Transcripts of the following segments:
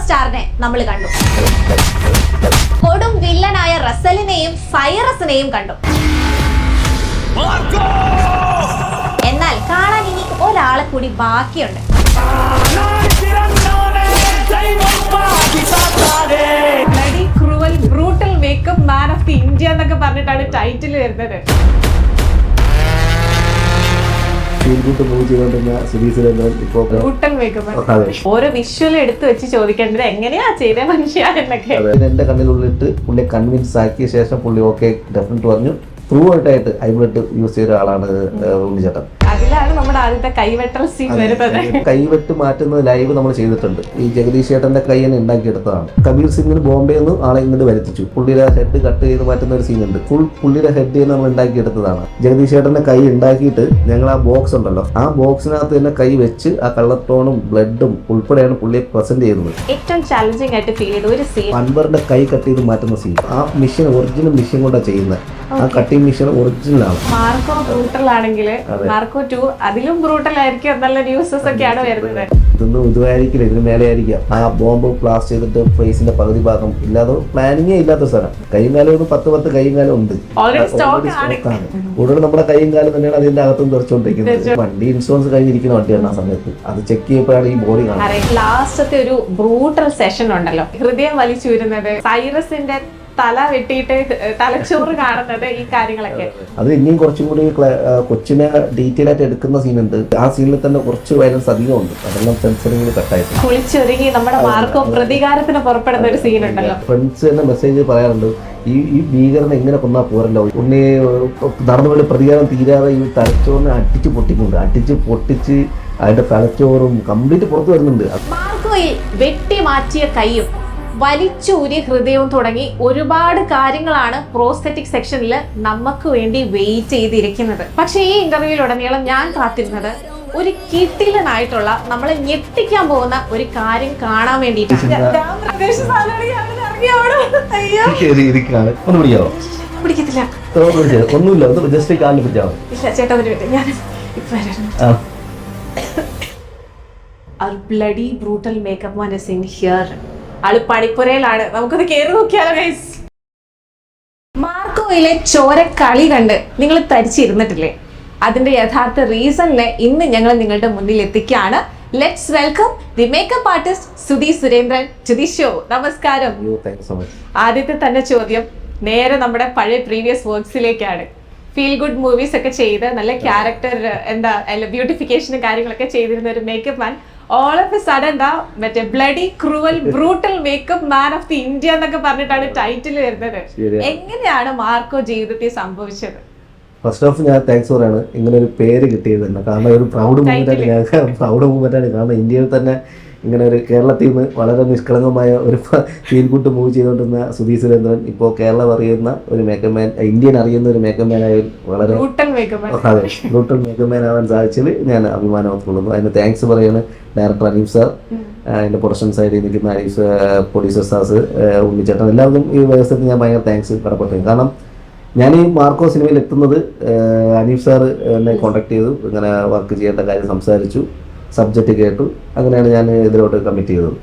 സ്റ്റാറിനെ നമ്മൾ കണ്ടു. കൊടും വില്ലനായ റസലിനെയും സൈറസിനെയും കണ്ടു. എന്നാൽ കാണാൻ ഇനി ഒരാളെ കൂടി ബാക്കിയുണ്ട്. Bloody cruel brutal makeup man of the India എന്നൊക്കെ പറഞ്ഞിട്ടാണ് ടൈറ്റിൽ വരുന്നത്. ഓരോ വിഷ്വൽ എടുത്ത് വെച്ച് ചോദിക്കേണ്ടത് എങ്ങനെയാ ചെയ്ത മനുഷ്യ എന്നൊക്കെ. എന്റെ കണ്ണിലുള്ളിട്ട് പുള്ളിയെ കൺവിൻസ് ആക്കിയ ശേഷം പുള്ളി ഓക്കെ ഡെഫിനറ്റ് പറഞ്ഞു. ത്രൂ ആയിട്ട് ഐബ്ലഡ് യൂസ് ചെയ്ത ആളാണ് ഉണ്ണിച്ചേട്ടൻ. അതിലാണ് നമ്മുടെ ആദ്യത്തെ കൈവെട്ടൽ സീൻ വരുന്നത്. കൈവെട്ട് മാറ്റുന്ന ലൈവ് നമ്മൾ ചെയ്തിട്ടുണ്ട്. ഈ ജഗദീഷ് ചേട്ടന്റെ കൈ തന്നെ ഉണ്ടാക്കിയെടുത്തതാണ്. കബീർ സിംഗിന് ബോംബെയിൽ നിന്ന് ആളെ ഇങ്ങോട്ട് വരുത്തിച്ചു. പുള്ളിയുടെ ഹെഡ് കട്ട് ചെയ്ത് മാറ്റുന്ന ഒരു സീൻ ഉണ്ട്. ഫുൾ പുള്ളിയുടെ ഹെഡ് നമ്മൾ ഉണ്ടാക്കിയെടുത്തതാണ്. ജഗദീഷ് ചേട്ടന്റെ കൈ ഉണ്ടാക്കിയിട്ട് ഞങ്ങൾ ആ ബോക്സ് ഉണ്ടല്ലോ, ആ ബോക്സിനകത്ത് തന്നെ കൈ വെച്ച് ആ കളർ ടോണും ബ്ലഡും ഉൾപ്പെടെയാണ് പുള്ളിയെ പ്രസന്റ് ചെയ്യുന്നത്. ഏറ്റവും ചാലഞ്ചിങ് ആയിട്ട് ഫീൽ ചെയ്ത ഒരു സീൻ അൻവറിന്റെ കൈ കട്ട് ചെയ്ത് മാറ്റുന്ന സീൻ. ആ മെഷീൻ ഒറിജിനൽ മെഷീൻ കൊണ്ടാണ് ചെയ്യുന്നത്. ആ കട്ടിംഗ് മെഷീൻ ഒറിജിനൽ ആണ്. മാർക്കോ ബ്രൂട്ടൽ ആണെങ്കിൽ മാർക്കോ 2 അതിലും ബ്രൂട്ടൽ ആയിരിക്കും എന്നുള്ള ന്യൂസസ് ഒക്കെയാണ് വരുന്നത്. ഇതൊന്നും ഇതുമായിരിക്കില്ല, ഇതിന് മേലെ ആയിരിക്കാം. ആ ബോംബ് ബ്ലാസ്റ്റ് ചെയ്തിട്ട് ഫേസിന്റെ പകുതി ഭാഗം ഇല്ലാതെ പ്ലാനിങ്ങേ ഇല്ലാത്ത സ്ഥലം. കൈയും കാലം ഒന്ന് 10 കൈയും കാലം ഉണ്ട്. ഉടനെ നമ്മുടെ കൈയും കാലം തന്നെയാണ് അതിന്റെ അകത്തും തെറിച്ചുകൊണ്ടിരിക്കുന്നത്. വണ്ടി ഇൻഷുറൻസ് കഴിഞ്ഞിരിക്കുന്ന വണ്ടിയാണ് ആ സമയത്ത്. അത് ചെക്ക് ചെയ്യപ്പോഴാണ് ഈ ബോഡി കാണുന്നത്. ലാസ്റ്റത്തെ ഒരു ബ്രൂട്ടൽ സെഷൻ ഉണ്ടല്ലോ, ഹൃദയം വലിച്ചുവരുന്നത്, സൈറസിന്റെ തല വെട്ടിയിട്ട് തലച്ചോറ് കാണുന്നത്, ഈ കാര്യങ്ങളൊക്കെ അത് ഇനിയും കുറച്ചും കൂടി കൊച്ചിനെ ഡീറ്റെയിൽ ആയിട്ട് എടുക്കുന്ന സീനുണ്ട്. ആ സീനിൽ തന്നെ കുറച്ച് വയലൻസ് അധികം ഉണ്ട്. അതെല്ലാം സെൻസറിംഗ് കട്ടായിട്ട് കുളിച്ചൊരുങ്ങി നമ്മുടെ മാർക്കോ പ്രതികാരത്തിന് പുറപ്പെടുന്ന ഒരു സീൻ ഉണ്ടല്ലോ. ഫ്രണ്ട്സ് തന്നെ മെസ്സേജ് പറയാറുണ്ട്, ഈ ഭീകരനെ എങ്ങനെ കൊന്നാ പോരല്ലോ, ഉണ്ണി നടന്നുകൊണ്ട് പ്രതികാരം തീരാതെ ഈ തലച്ചോറിനെ അടിച്ച് പൊട്ടിച്ച് അതിന്റെ തലച്ചോറും കംപ്ലീറ്റ് പുറത്തു വരുന്നുണ്ട്. മാർക്കോയിൽ വെട്ടി മാറ്റിയ കൈയും വലിച്ചൂരി ഹൃദയവും തുടങ്ങി ഒരുപാട് കാര്യങ്ങളാണ് പ്രോസ്തെറ്റിക് സെക്ഷനിൽ നമുക്ക് വേണ്ടി വെയിറ്റ് ചെയ്തിരിക്കുന്നത്. പക്ഷേ ഈ ഇന്റർവ്യൂയിലുടനീളം ഞാൻ കാത്തിരുന്നത് ഒരു കിട്ടിലനായിട്ടുള്ള നമ്മളെ ഞെട്ടിക്കാൻ പോകുന്ന ഒരു കാര്യം കാണാൻ വേണ്ടിയിട്ടാണ്. Bloody brutal makeup man is in here. ആള് പണിപ്പുരയിലാണ്. നമുക്കത് കേറി നോക്കിയാലോ ഗൈസ്. മാർക്കോയിലെ ചോരക്കളി കണ്ട് നിങ്ങൾ തരിച്ചിരുന്നിട്ടില്ലേ? അതിന്റെ യഥാർത്ഥ റീസണിനെ ഇന്ന് ഞങ്ങൾ നിങ്ങളുടെ മുന്നിൽ എത്തിക്കുകയാണ്. Let's welcome the makeup artist Sudhi Surendran to the show. നമസ്കാരം. ആദ്യത്തെ തന്നെ ചോദ്യം നേരെ നമ്മുടെ പഴയ പ്രീവിയസ് വർക്ക്സിലേക്കാണ്. ഫീൽ ഗുഡ് മൂവീസ് ഒക്കെ ചെയ്ത് നല്ല ക്യാരക്ടർ ബ്യൂട്ടിഫിക്കേഷനും കാര്യങ്ങളൊക്കെ ചെയ്തിരുന്ന ഒരു makeup man all of a sudden മറ്റേ bloody cruel brutal makeup man of the India എന്നൊക്കെ പറഞ്ഞിട്ടാണ് ടൈറ്റിൽ വരുന്നത്. എങ്ങനെയാണ് മാർക്കോ ജീവിതത്തിൽ സംഭവിച്ചത്? ഫസ്റ്റ് ഓഫ് ഞാൻ താങ്ക്സ് പറയാണ് ഇങ്ങനെ ഒരു പേര് കിട്ടിയത് തന്നെ. കാരണം ഒരു പ്രൗഡ് മൂവ്മെന്റാണ്. കാരണം ഇന്ത്യയിൽ തന്നെ ഇങ്ങനെ ഒരു കേരളത്തിൽ നിന്ന് വളരെ നിഷ്കളങ്കമായ ഒരു ഫീൽ ഗുഡ് മൂവ് ചെയ്തുകൊണ്ടിരുന്ന സുധി സുരേന്ദ്രൻ ഇപ്പോൾ കേരളം അറിയുന്ന ഒരു മേക്കപ്പ് മാൻ, ഇന്ത്യൻ അറിയുന്ന ഒരു മേക്കപ്പ് മാൻ ആയി വളരെ ബ്രൂട്ടൽ മേക്കപ്പ് മാൻ ആവാൻ സാധിച്ചതിൽ ഞാൻ അഭിമാനം കൊള്ളുന്നു. അതിന് താങ്ക്സ് പറയുന്നത് ഡയറക്ടർ അനീഫ് സാർ, അതിൻ്റെ പ്രൊഡക്ഷൻ സൈഡിൽ നിൽക്കുന്ന അനീഫ് പ്രൊഡ്യൂസർ സാസ്, ഉണ്ണിച്ചേട്ടൻ, എല്ലാവർക്കും ഈ വ്യവസ്ഥയിൽ ഞാൻ ഭയങ്കര താങ്ക്സ് കടപ്പെട്ടു. കാരണം ഞാൻ ഈ മാർക്കോ സിനിമയിൽ എത്തുന്നത് അനീഫ് സാർ എന്നെ കോൺടാക്ട് ചെയ്തു. ഇങ്ങനെ വർക്ക് ചെയ്യേണ്ട കാര്യം സംസാരിച്ചു, സബ്ജക്റ്റ് കേട്ടു. അങ്ങനെയാണ് ഞാൻ ഇതിലോട്ട് കമ്മിറ്റ് ചെയ്തത്.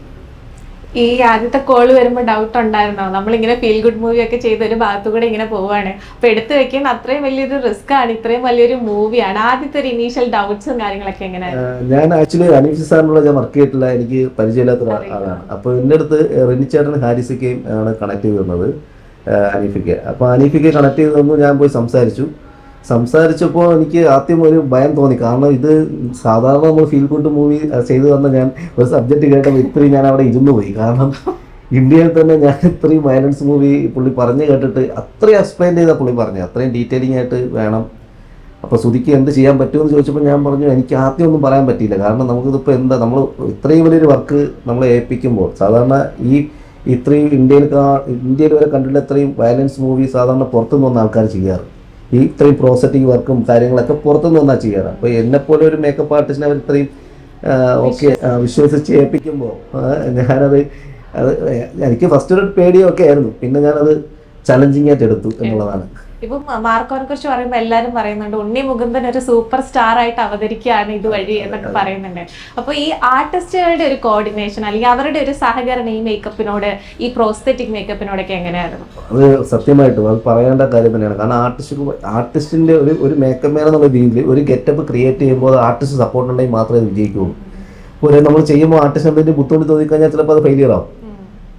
ഈ ആദ്യത്തെ കോൾ വരുമ്പോൾ ഡൗട്ട് ഉണ്ടായിരുന്നോ? നമ്മളിങ്ങനെ ഫീൽ ഗുഡ് മൂവി ഒക്കെ ചെയ്ത ഒരു ഭാഗത്തു കൂടെ ഇങ്ങനെ പോവാണ്, അപ്പൊ എടുത്തു വെക്കുന്ന അത്രയും വലിയൊരു റിസ്ക് ആണ്, ഇത്രയും വലിയൊരു മൂവിയാണ്. ആദ്യത്തെ ഒരു ഇനീഷ്യൽ ഡൗട്ട്സും കാര്യങ്ങളൊക്കെ എങ്ങനെയാണ്? ഞാൻ ആക്ച്വലി അനീഫ് സാറിനുള്ള ഞാൻ വർക്ക് ചെയ്തിട്ടില്ല, എനിക്ക് പരിചയമില്ലാത്ത ആളാണ്. അപ്പോൾ എൻ്റെ അടുത്ത് റിനിച്ചേട്ടൻ ഹാരിസൊക്കെയും ആണ് കണക്ട് ചെയ്ത് തന്നത് അനീഫിക്ക്. അപ്പോൾ അനീഫിക്ക് കണക്ട് ചെയ്ത് തന്നു. ഞാൻ പോയി സംസാരിച്ചപ്പോൾ എനിക്ക് ആദ്യം ഒരു ഭയം തോന്നി. കാരണം ഇത് സാധാരണ നമ്മൾ ഫീൽ ഗുഡ് മൂവി ചെയ്തു തന്ന ഞാൻ ഒരു സബ്ജക്റ്റ് കേട്ടപ്പോൾ ഇത്രയും ഞാൻ അവിടെ ഇരുന്നു പോയി. കാരണം ഇന്ത്യയിൽ തന്നെ ഞാൻ ഇത്രയും വയലൻസ് മൂവി പുള്ളി പറഞ്ഞു കേട്ടിട്ട് അത്രയും എക്സ്പ്ലെയിൻ ചെയ്താൽ പുള്ളി പറഞ്ഞു അത്രയും ഡീറ്റെയിലിംഗ് ആയിട്ട് വേണം. അപ്പോൾ സുധിക്ക് എന്ത് ചെയ്യാൻ പറ്റുമെന്ന് ചോദിച്ചപ്പോൾ ഞാൻ പറഞ്ഞു എനിക്ക് ആദ്യം ഒന്നും പറയാൻ പറ്റിയില്ല. കാരണം നമുക്കിതിപ്പോൾ എന്താ, നമ്മൾ ഇത്രയും വലിയൊരു വർക്ക് നമ്മളെ ഏൽപ്പിക്കുമ്പോൾ സാധാരണ ഇത്രയും ഇന്ത്യയിൽ വരെ കണ്ടിട്ടുള്ള ഇത്രയും വയലൻസ് മൂവി സാധാരണ പുറത്തുനിന്ന് വന്ന ആൾക്കാർ ചെയ്യാറ്. ഈ ഇത്രയും പ്രോസറ്റിക് വർക്കും കാര്യങ്ങളൊക്കെ പുറത്തുനിന്ന് വന്നാൽ ചെയ്യാറ്. അപ്പോൾ എന്നെപ്പോലെ ഒരു മേക്കപ്പ് ആർട്ടിസ്റ്റിനെ അവർ ഇത്രയും ഓക്കെ വിശ്വസിച്ച് ഏൽപ്പിക്കുമ്പോൾ എനിക്ക് ഫസ്റ്റ് ഒരു പേടിയൊക്കെ ആയിരുന്നു. പിന്നെ ഞാനത് ചലഞ്ചിങ് ആയിട്ട് എടുത്തു എന്നുള്ളതാണ്. ഇപ്പം മാർക്കോനെ കുറിച്ച് പറയുമ്പോൾ എല്ലാരും പറയുന്നുണ്ട് ഉണ്ണി മുകുന്ദൻ ഒരു സൂപ്പർ സ്റ്റാർ ആയിട്ട് അവതരിക്കുകയാണ് ഇതുവഴി എന്നൊക്കെ പറയുന്നുണ്ട്. അപ്പൊ ഈ ആർട്ടിസ്റ്റുകളുടെ ഒരു കോർഡിനേഷൻ അല്ലെങ്കിൽ അവരുടെ ഒരു സഹകരണം ഈ മേക്കപ്പിനോട്, ഈ പ്രോസ്തെറ്റിക് മേക്കപ്പിനോടൊക്കെ എങ്ങനെയായിരുന്നു? അത് സത്യമായിട്ടും അത് പറയേണ്ട കാര്യം തന്നെയാണ്. കാരണം ആർട്ടിസ്റ്റിന്റെ ഒരു മേക്കപ്പ് മാൻ എന്നുള്ള രീതിയിൽ ഒരു ഗെറ്റപ്പ് ക്രിയേറ്റ് ചെയ്യുമ്പോൾ ആർട്ടിസ്റ്റ് സപ്പോർട്ട് ഉണ്ടെങ്കിൽ മാത്രമേ അത് വിജയിക്കുകയുള്ളൂ. ഇപ്പോൾ നമ്മൾ ചെയ്യുമ്പോൾ ആർട്ടിസ്റ്റ് എന്തെങ്കിലും ബുദ്ധിമുട്ട് തോന്നിക്കഴിഞ്ഞാൽ ചിലപ്പോൾ അത് ഫെയിലിയർ ആവും.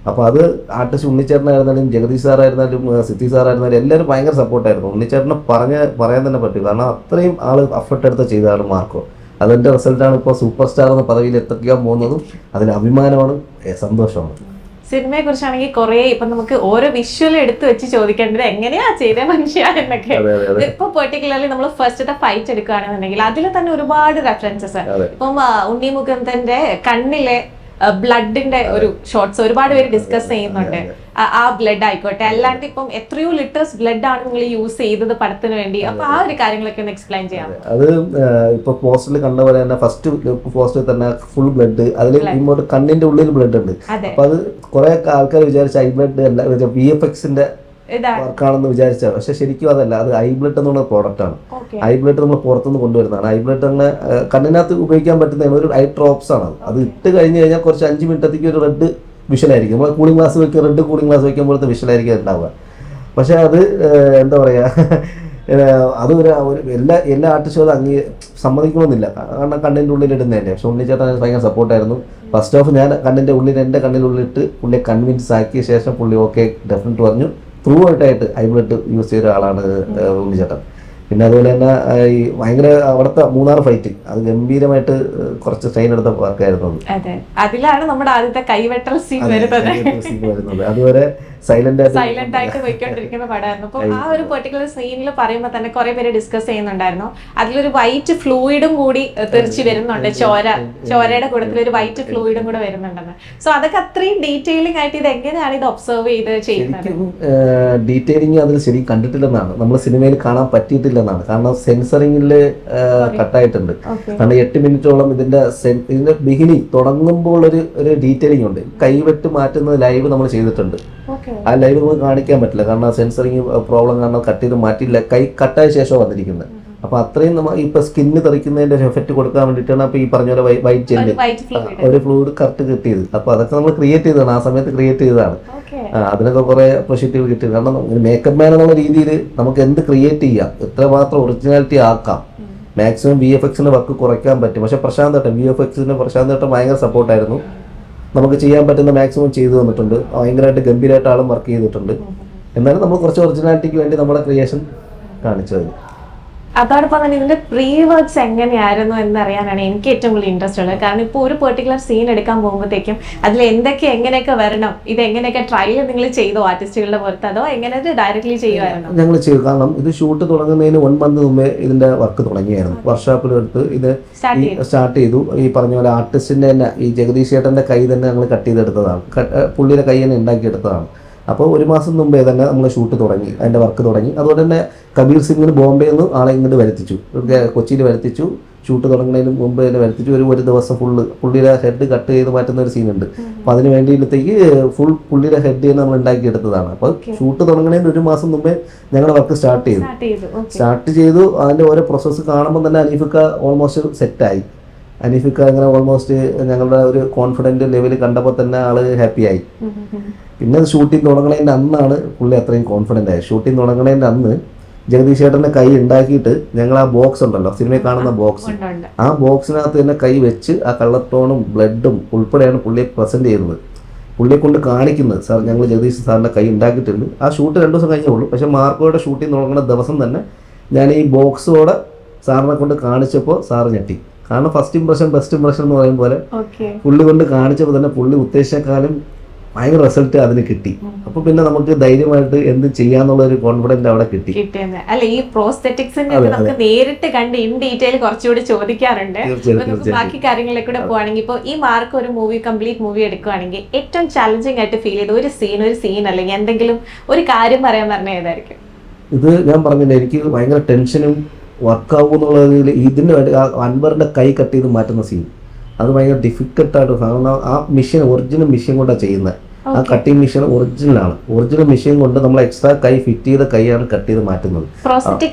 അപ്പോൾ അത് ആർട്ടിസ്റ്റ് ഉണ്ണിച്ചേട്ടനായിരുന്നാലും ജഗദീഷ് സാറായിരുന്നാലും സിദ്ധി സാറായിരുന്നാലും എല്ലാവരും ഭയങ്കര സപ്പോർട്ടായിരുന്നു. ഉണ്ണിച്ചേട്ടനെ പറയാൻ തന്നെ പറ്റും. കാരണം അത്രയും ആൾ എഫർട്ട് എടുത്ത് ചെയ്തതാണ് മാർക്കോ. അതിൻ്റെ റിസൾട്ടാണ് ഇപ്പോൾ സൂപ്പർ സ്റ്റാർ എന്ന പദവിയിൽ എത്തിക്കാൻ പോകുന്നതും. അതിന് അഭിമാനമാണ്, സന്തോഷമാണ്. സിനിമയെ കുറിച്ചാണെങ്കിൽ കുറെ ഇപ്പൊ നമുക്ക് ഓരോ വിഷ്വൽ എടുത്ത് വെച്ച് ചോദിക്കേണ്ടത് എങ്ങനെയാ ചെയ്ത മനുഷ്യ എന്നൊക്കെ. ഇപ്പൊ പെർട്ടിക്കുലർലി നമ്മൾ ഫസ്റ്റത്തെ ഫൈറ്റ് എടുക്കുകയാണെന്നുണ്ടെങ്കിൽ അതിൽ തന്നെ ഒരുപാട് റെഫറൻസസ്. ഇപ്പം ഉണ്ണി മുകുന്ദന്റെ കണ്ണിലെ ബ്ലഡിന്റെ ഒരു ഷോർട്സ് ഒരുപാട് പേര് ഡിസ്കസ് ചെയ്യുന്നുണ്ട്. ആ ബ്ലഡ് ആയിക്കോട്ടെ, അല്ലാണ്ട് ഇപ്പം എത്രയോ ലിറ്റേഴ്സ് ബ്ലഡ് ആണ് നിങ്ങൾ യൂസ് ചെയ്തത് പടത്തിന് വേണ്ടി. അപ്പൊ ആ ഒരു കാര്യങ്ങളൊക്കെ ഒന്ന് എക്സ്പ്ലെയിൻ ചെയ്യാം. അത് ഇപ്പൊ പോസ്റ്ററിൽ കണ്ട പോലെ തന്നെ ഫസ്റ്റ് പോസ്റ്ററിൽ തന്നെ ഫുൾ ബ്ലഡ്, അതിൽ ഇങ്ങോട്ട് കണ്ണിന്റെ ഉള്ളിൽ ബ്ലഡ് ഉണ്ട്. അപ്പൊ അത് കുറെ ആൾക്കാർ വിചാരിച്ച ഐ ബ്ലഡ് അല്ല, VFXന്റെ വർക്കാണെന്ന് വിചാരിച്ചാൽ, പക്ഷെ ശരിക്കും അതല്ല. അത് ഐ ബ്ലഡ് എന്നുള്ള പ്രോഡക്റ്റ് ആണ്. ഐ ബ്ലഡ് നമ്മൾ പുറത്തുനിന്ന് കൊണ്ടുവരുന്നതാണ്. ഐ ബ്ലഡ് അങ്ങനെ കണ്ണിനകത്ത് ഉപയോഗിക്കാൻ പറ്റുന്ന ഒരു ഐ ഡ്രോപ്സ് ആണ്. അത് ഇട്ട് കഴിഞ്ഞ് കഴിഞ്ഞാൽ കുറച്ച് 5 മിനിറ്റത്തേക്ക് ഒരു റെഡ് വിഷലായിരിക്കും. നമ്മൾ കൂളിംഗ് ഗ്ലാസ് വയ്ക്കുക, റെഡ് കൂളിംഗ് ഗ്ലാസ് വയ്ക്കുമ്പോഴത്തെ വിഷലായിരിക്കും ഉണ്ടാവുക. പക്ഷെ അത് എന്താ പറയുക, അത് എല്ലാ ആർട്ടിസ്റ്റുകളും സമ്മതിക്കണമെന്നില്ല. കാരണം കണ്ണിൻ്റെ ഉള്ളിൽ ഇടുന്നതല്ലേ. പക്ഷെ ഉണ്ണിച്ചേട്ടൻ ഭയങ്കര സപ്പോർട്ടായിരുന്നു. ഫസ്റ്റ് ഓഫ് ഞാൻ എൻ്റെ കണ്ണിനുള്ളിലിട്ട് പുള്ളിയെ കൺവിൻസ് ആക്കിയ ശേഷം പുള്ളി ഓക്കെ ഡെഫിനറ്റ് പറഞ്ഞു. ത്രൂ ആയിട്ട് ഐ ബ്ലഡ് യൂസ് ചെയ്ത ആളാണ് ഉണ്ണിച്ചേട്ടൻ. പിന്നെ അതുപോലെ തന്നെ ഈ ഭയങ്കര അവിടുത്തെ മൂന്നാർ ഫൈറ്റ് അത് ഗംഭീരമായിട്ട് കുറച്ച് ട്രെയിൻ എടുത്ത വർക്കായിരുന്നു. അതിലാണ് നമ്മുടെ ആദ്യത്തെ കൈവെട്ടൽ സീൻ വരുന്നത്. അതുവരെ സൈലന്റ് ആയിട്ട് പോയിക്കൊണ്ടിരിക്കുന്ന പടമായിരുന്നു. അപ്പൊ ആ ഒരു പെർട്ടിക്കുലർ സീനിൽ പറയുമ്പോൾ തന്നെ കുറെ പേര് ഡിസ്കസ് ചെയ്യുന്നുണ്ടായിരുന്നു. അതിലൊരു വൈറ്റ് ഫ്ലൂയിഡും കൂടി തെറിച്ച് വരുന്നുണ്ട്. ചോരയുടെ കൂടത്തിൽ ഒരു വൈറ്റ് ഫ്ലൂയിഡും കൂടെ വരുന്നുണ്ടെന്ന്. സോ അതൊക്കെ അത്രയും ഡീറ്റെയിലിംഗ് ആയിട്ട് ഇത് എങ്ങനെയാണ് ഇത് ഒബ്സർവ് ചെയ്ത് ചെയ്യുന്നത്? ഡീറ്റെയിലിംഗ് അതിൽ ശരിക്കും കണ്ടിട്ടില്ലെന്നാണ്, നമ്മൾ സിനിമയിൽ കാണാൻ പറ്റിയിട്ടില്ലെന്നാണ്. കാരണം സെൻസറിങ്ങിൽ കട്ടായിട്ടുണ്ട്. കാരണം 8 മിനിറ്റോളം ഇതിന്റെ ബിഗിനിങ് തുടങ്ങുമ്പോൾ ഒരു ഡീറ്റെയിലിംഗ് ഉണ്ട്. കൈവെട്ട് മാറ്റുന്നത് ലൈവ് നമ്മൾ ചെയ്തിട്ടുണ്ട്. ആ ലൈവ് നമുക്ക് കാണിക്കാൻ പറ്റില്ല, കാരണം സെൻസറിങ് പ്രോബ്ലം കാരണം കട്ട് ചെയ്ത് മാറ്റിയില്ല. കൈ കട്ടായ ശേഷം വന്നിരിക്കുന്നത്. അപ്പൊ അത്രയും നമ്മൾ ഇപ്പൊ സ്കിന്ന് തെറിക്കുന്നതിന്റെ എഫക്റ്റ് കൊടുക്കാൻ വേണ്ടിയിട്ടാണ് ഇപ്പൊ ഈ പറഞ്ഞ പോലെ വൈറ്റ് ജെല്ല് ഒരു ഫ്ലൂയിഡ് കറക്റ്റ് കിട്ടിയത്. അപ്പൊ അതൊക്കെ നമ്മൾ ക്രിയേറ്റ് ചെയ്തതാണ്, ആ സമയത്ത് ക്രിയേറ്റ് ചെയ്തതാണ്. അതിനൊക്കെ കുറെ അപ്രീഷിയേറ്റീവ് കിട്ടിയത്. കാരണം മേക്കപ്പ് മാൻ എന്നുള്ള രീതിയിൽ നമുക്ക് എന്ത് ക്രിയേറ്റ് ചെയ്യാം, എത്രമാത്രം ഒറിജിനാലിറ്റി ആക്കാം, മാക്സിമം VFXന്റെ വർക്ക് കുറയ്ക്കാൻ പറ്റും. പക്ഷെ VFXന്റെ പ്രശാന്ത് ഏട്ടൻ ഭയങ്കര സപ്പോർട്ടായിരുന്നു. നമുക്ക് ചെയ്യാൻ പറ്റുന്ന മാക്സിമം ചെയ്തു തന്നിട്ടുണ്ട്. ഭയങ്കരമായിട്ട് ഗംഭീരമായിട്ട് ആളും വർക്ക് ചെയ്തിട്ടുണ്ട്. എന്നാലും നമ്മൾ കുറച്ച് ഒറിജിനാലിറ്റിക്ക് വേണ്ടി നമ്മുടെ ക്രിയേഷൻ കാണിച്ചു തരും. അതോടൊപ്പം തന്നെ ഇതിന്റെ പ്രീ വർക്ക്സ് എങ്ങനെയായിരുന്നു എന്നറിയാനാണ് എനിക്ക് ഏറ്റവും കൂടുതൽ ഇൻട്രസ്റ്റ് ഉള്ളത്. കാരണം ഇപ്പോൾ ഒരു പെർട്ടിക്കുലർ സീൻ എടുക്കാൻ പോകുമ്പോഴത്തേക്കും അതിൽ എങ്ങനെയൊക്കെ വരണം, ഇത് എങ്ങനെയൊക്കെ ട്രയൽ നിങ്ങൾ ചെയ്തോ ആർട്ടിസ്റ്റുകളുടെ പുറത്ത്, അതോ എങ്ങനെ ഡയറക്ട്ലി ചെയ്യുമായിരുന്നു? ഞങ്ങൾ ചെയ്തു. കാരണം ഇത് ഷൂട്ട് തുടങ്ങുന്നതിന് 1 മന്ത് മുമ്പേ ഇതിന്റെ വർക്ക് തുടങ്ങിയായിരുന്നു. വർക്ക്ഷോപ്പിലെടുത്ത് ഇത് സ്റ്റാർട്ട് ചെയ്തു. ഈ പറഞ്ഞ പോലെ ആർട്ടിസ്റ്റിന്റെ തന്നെ ഈ ജഗദീഷ് ചേട്ടന്റെ കൈ തന്നെ ഞങ്ങൾ കട്ട് ചെയ്തെടുത്തതാണ്. പുള്ളിയുടെ കൈ തന്നെ ഉണ്ടാക്കിയെടുത്തതാണ്. അപ്പോൾ 1 മാസം മുമ്പേ തന്നെ നമ്മൾ ഷൂട്ട് തുടങ്ങി, അതിൻ്റെ വർക്ക് തുടങ്ങി. അതുപോലെ തന്നെ കബീർ സിംഗിന് ബോംബെയിൽ നിന്ന് ആളെ ഇങ്ങോട്ട് വരുത്തിച്ചു, കൊച്ചിയിൽ വരുത്തിച്ചു. ഷൂട്ട് തുടങ്ങുന്നതിന് മുമ്പ് തന്നെ വരുത്തിച്ചു. ഒരു ദിവസം പുള്ളിയുടെ ഹെഡ് കട്ട് ചെയ്ത് മാറ്റുന്ന ഒരു സീനുണ്ട്. അപ്പോൾ അതിന് വേണ്ടിയിടത്തേക്ക് പുള്ളിയുടെ ഹെഡ് തന്നെ നമ്മൾ ഉണ്ടാക്കിയെടുത്തതാണ്. അപ്പോൾ ഷൂട്ട് തുടങ്ങുന്നതിന് 1 മാസം മുമ്പേ ഞങ്ങളുടെ വർക്ക് സ്റ്റാർട്ട് ചെയ്തു. അതിൻ്റെ ഓരോ പ്രോസസ്സ് കാണുമ്പോൾ തന്നെ അനീഫിക്ക ഓൾമോസ്റ്റ് സെറ്റായി. അനീഫിക്ക അങ്ങനെ ഓൾമോസ്റ്റ് ഞങ്ങളുടെ ഒരു കോൺഫിഡൻറ്റ് ലെവൽ കണ്ടപ്പോൾ തന്നെ ആള് ഹാപ്പിയായി. പിന്നെ ഷൂട്ടിംഗ് തുടങ്ങുന്നതിൻ്റെ അന്നാണ് പുള്ളി അത്രയും കോൺഫിഡൻ്റ് ആയത്. ഷൂട്ടിംഗ് തുടങ്ങുന്നതിൻ്റെ അന്ന് ജഗദീഷ് ചേട്ടൻ്റെ കൈ ഉണ്ടാക്കിയിട്ട് ഞങ്ങൾ ആ ബോക്സ് ഉണ്ടല്ലോ, സിനിമയിൽ കാണുന്ന ബോക്സ്, ആ ബോക്സിനകത്ത് തന്നെ കൈ വെച്ച് ആ കളർ ടോണും ബ്ലഡും ഉൾപ്പെടെയാണ് പുള്ളിയെ പ്രസൻറ്റ് ചെയ്യുന്നത്, പുള്ളിയെ കൊണ്ട് കാണിക്കുന്നത്. സാർ ഞങ്ങൾ ജഗദീഷ് സാറിൻ്റെ കൈ ഉണ്ടാക്കിയിട്ടുണ്ട്. ആ ഷൂട്ട് 2 ദിവസം കഴിഞ്ഞേ ഉള്ളൂ. പക്ഷേ മാർക്കോയുടെ ഷൂട്ടിംഗ് തുടങ്ങുന്ന ദിവസം തന്നെ ഞാൻ ഈ ബോക്സോടെ സാറിനെ കൊണ്ട് കാണിച്ചപ്പോൾ സാറ് ഞെട്ടി. കാരണം ഫസ്റ്റ് ഇംപ്രഷൻ ബെസ്റ്റ് ഇംപ്രഷൻ എന്ന് പറയും പോലെ പുള്ളി കൊണ്ട് കാണിച്ചപ്പോൾ തന്നെ പുള്ളി ഉദ്ദേശിച്ചേക്കാളും ഭയങ്കര റിസൾട്ട് അതിന് കിട്ടി. അപ്പൊ പിന്നെ നമുക്ക് ധൈര്യമായിട്ട് എന്ത് ചെയ്യാന്നുള്ള ഒരു കോൺഫിഡൻസ് അവിടെ കിട്ടി. അല്ല, ഈ പ്രോസ്തെറ്റിക്സിന്റെ നമുക്ക് നേരിട്ട് കണ്ട് ഇൻ ഡീറ്റെയിൽ കുറച്ചുകൂടി ചോദിക്കാറുണ്ട്. ബാക്കി കാര്യങ്ങളിലേക്ക് കൂടെ പോവാണെങ്കിൽ ഇപ്പോൾ ഈ മാർക്ക് ഒരു കംപ്ലീറ്റ് മൂവി എടുക്കുകയാണെങ്കിൽ ഏറ്റവും ചാലഞ്ചിങ് ആയിട്ട് ഫീൽ ചെയ്ത ഒരു സീൻ അല്ലെങ്കിൽ എന്തെങ്കിലും ഒരു കാര്യം പറയാൻ പറഞ്ഞ ഏതായിരിക്കും? ഇത് ഞാൻ പറഞ്ഞില്ല, എനിക്ക് ഭയങ്കര ടെൻഷനും വർക്കാവും എന്നുള്ളതിൽ ഇതിന് വേണ്ടി അൻവറിന്റെ കൈ കട്ട് ചെയ്ത് മാറ്റുന്ന സീൻ അത് ഭയങ്കര ഡിഫിക്കൽട്ടായിട്ട്. കാരണം ആ ഒറിജിനൽ മിഷൻ കൊണ്ടാണ് ചെയ്യുന്നത്. ആ കട്ടിങ് മെഷീൻ ഒറിജിനൽ മെഷീൻ കൊണ്ട് നമ്മൾ എക്സ്ട്രാ കൈ ഫിറ്റ് ചെയ്ത കൈയാണ് കട്ട് ചെയ്ത് മാറ്റുന്നത്,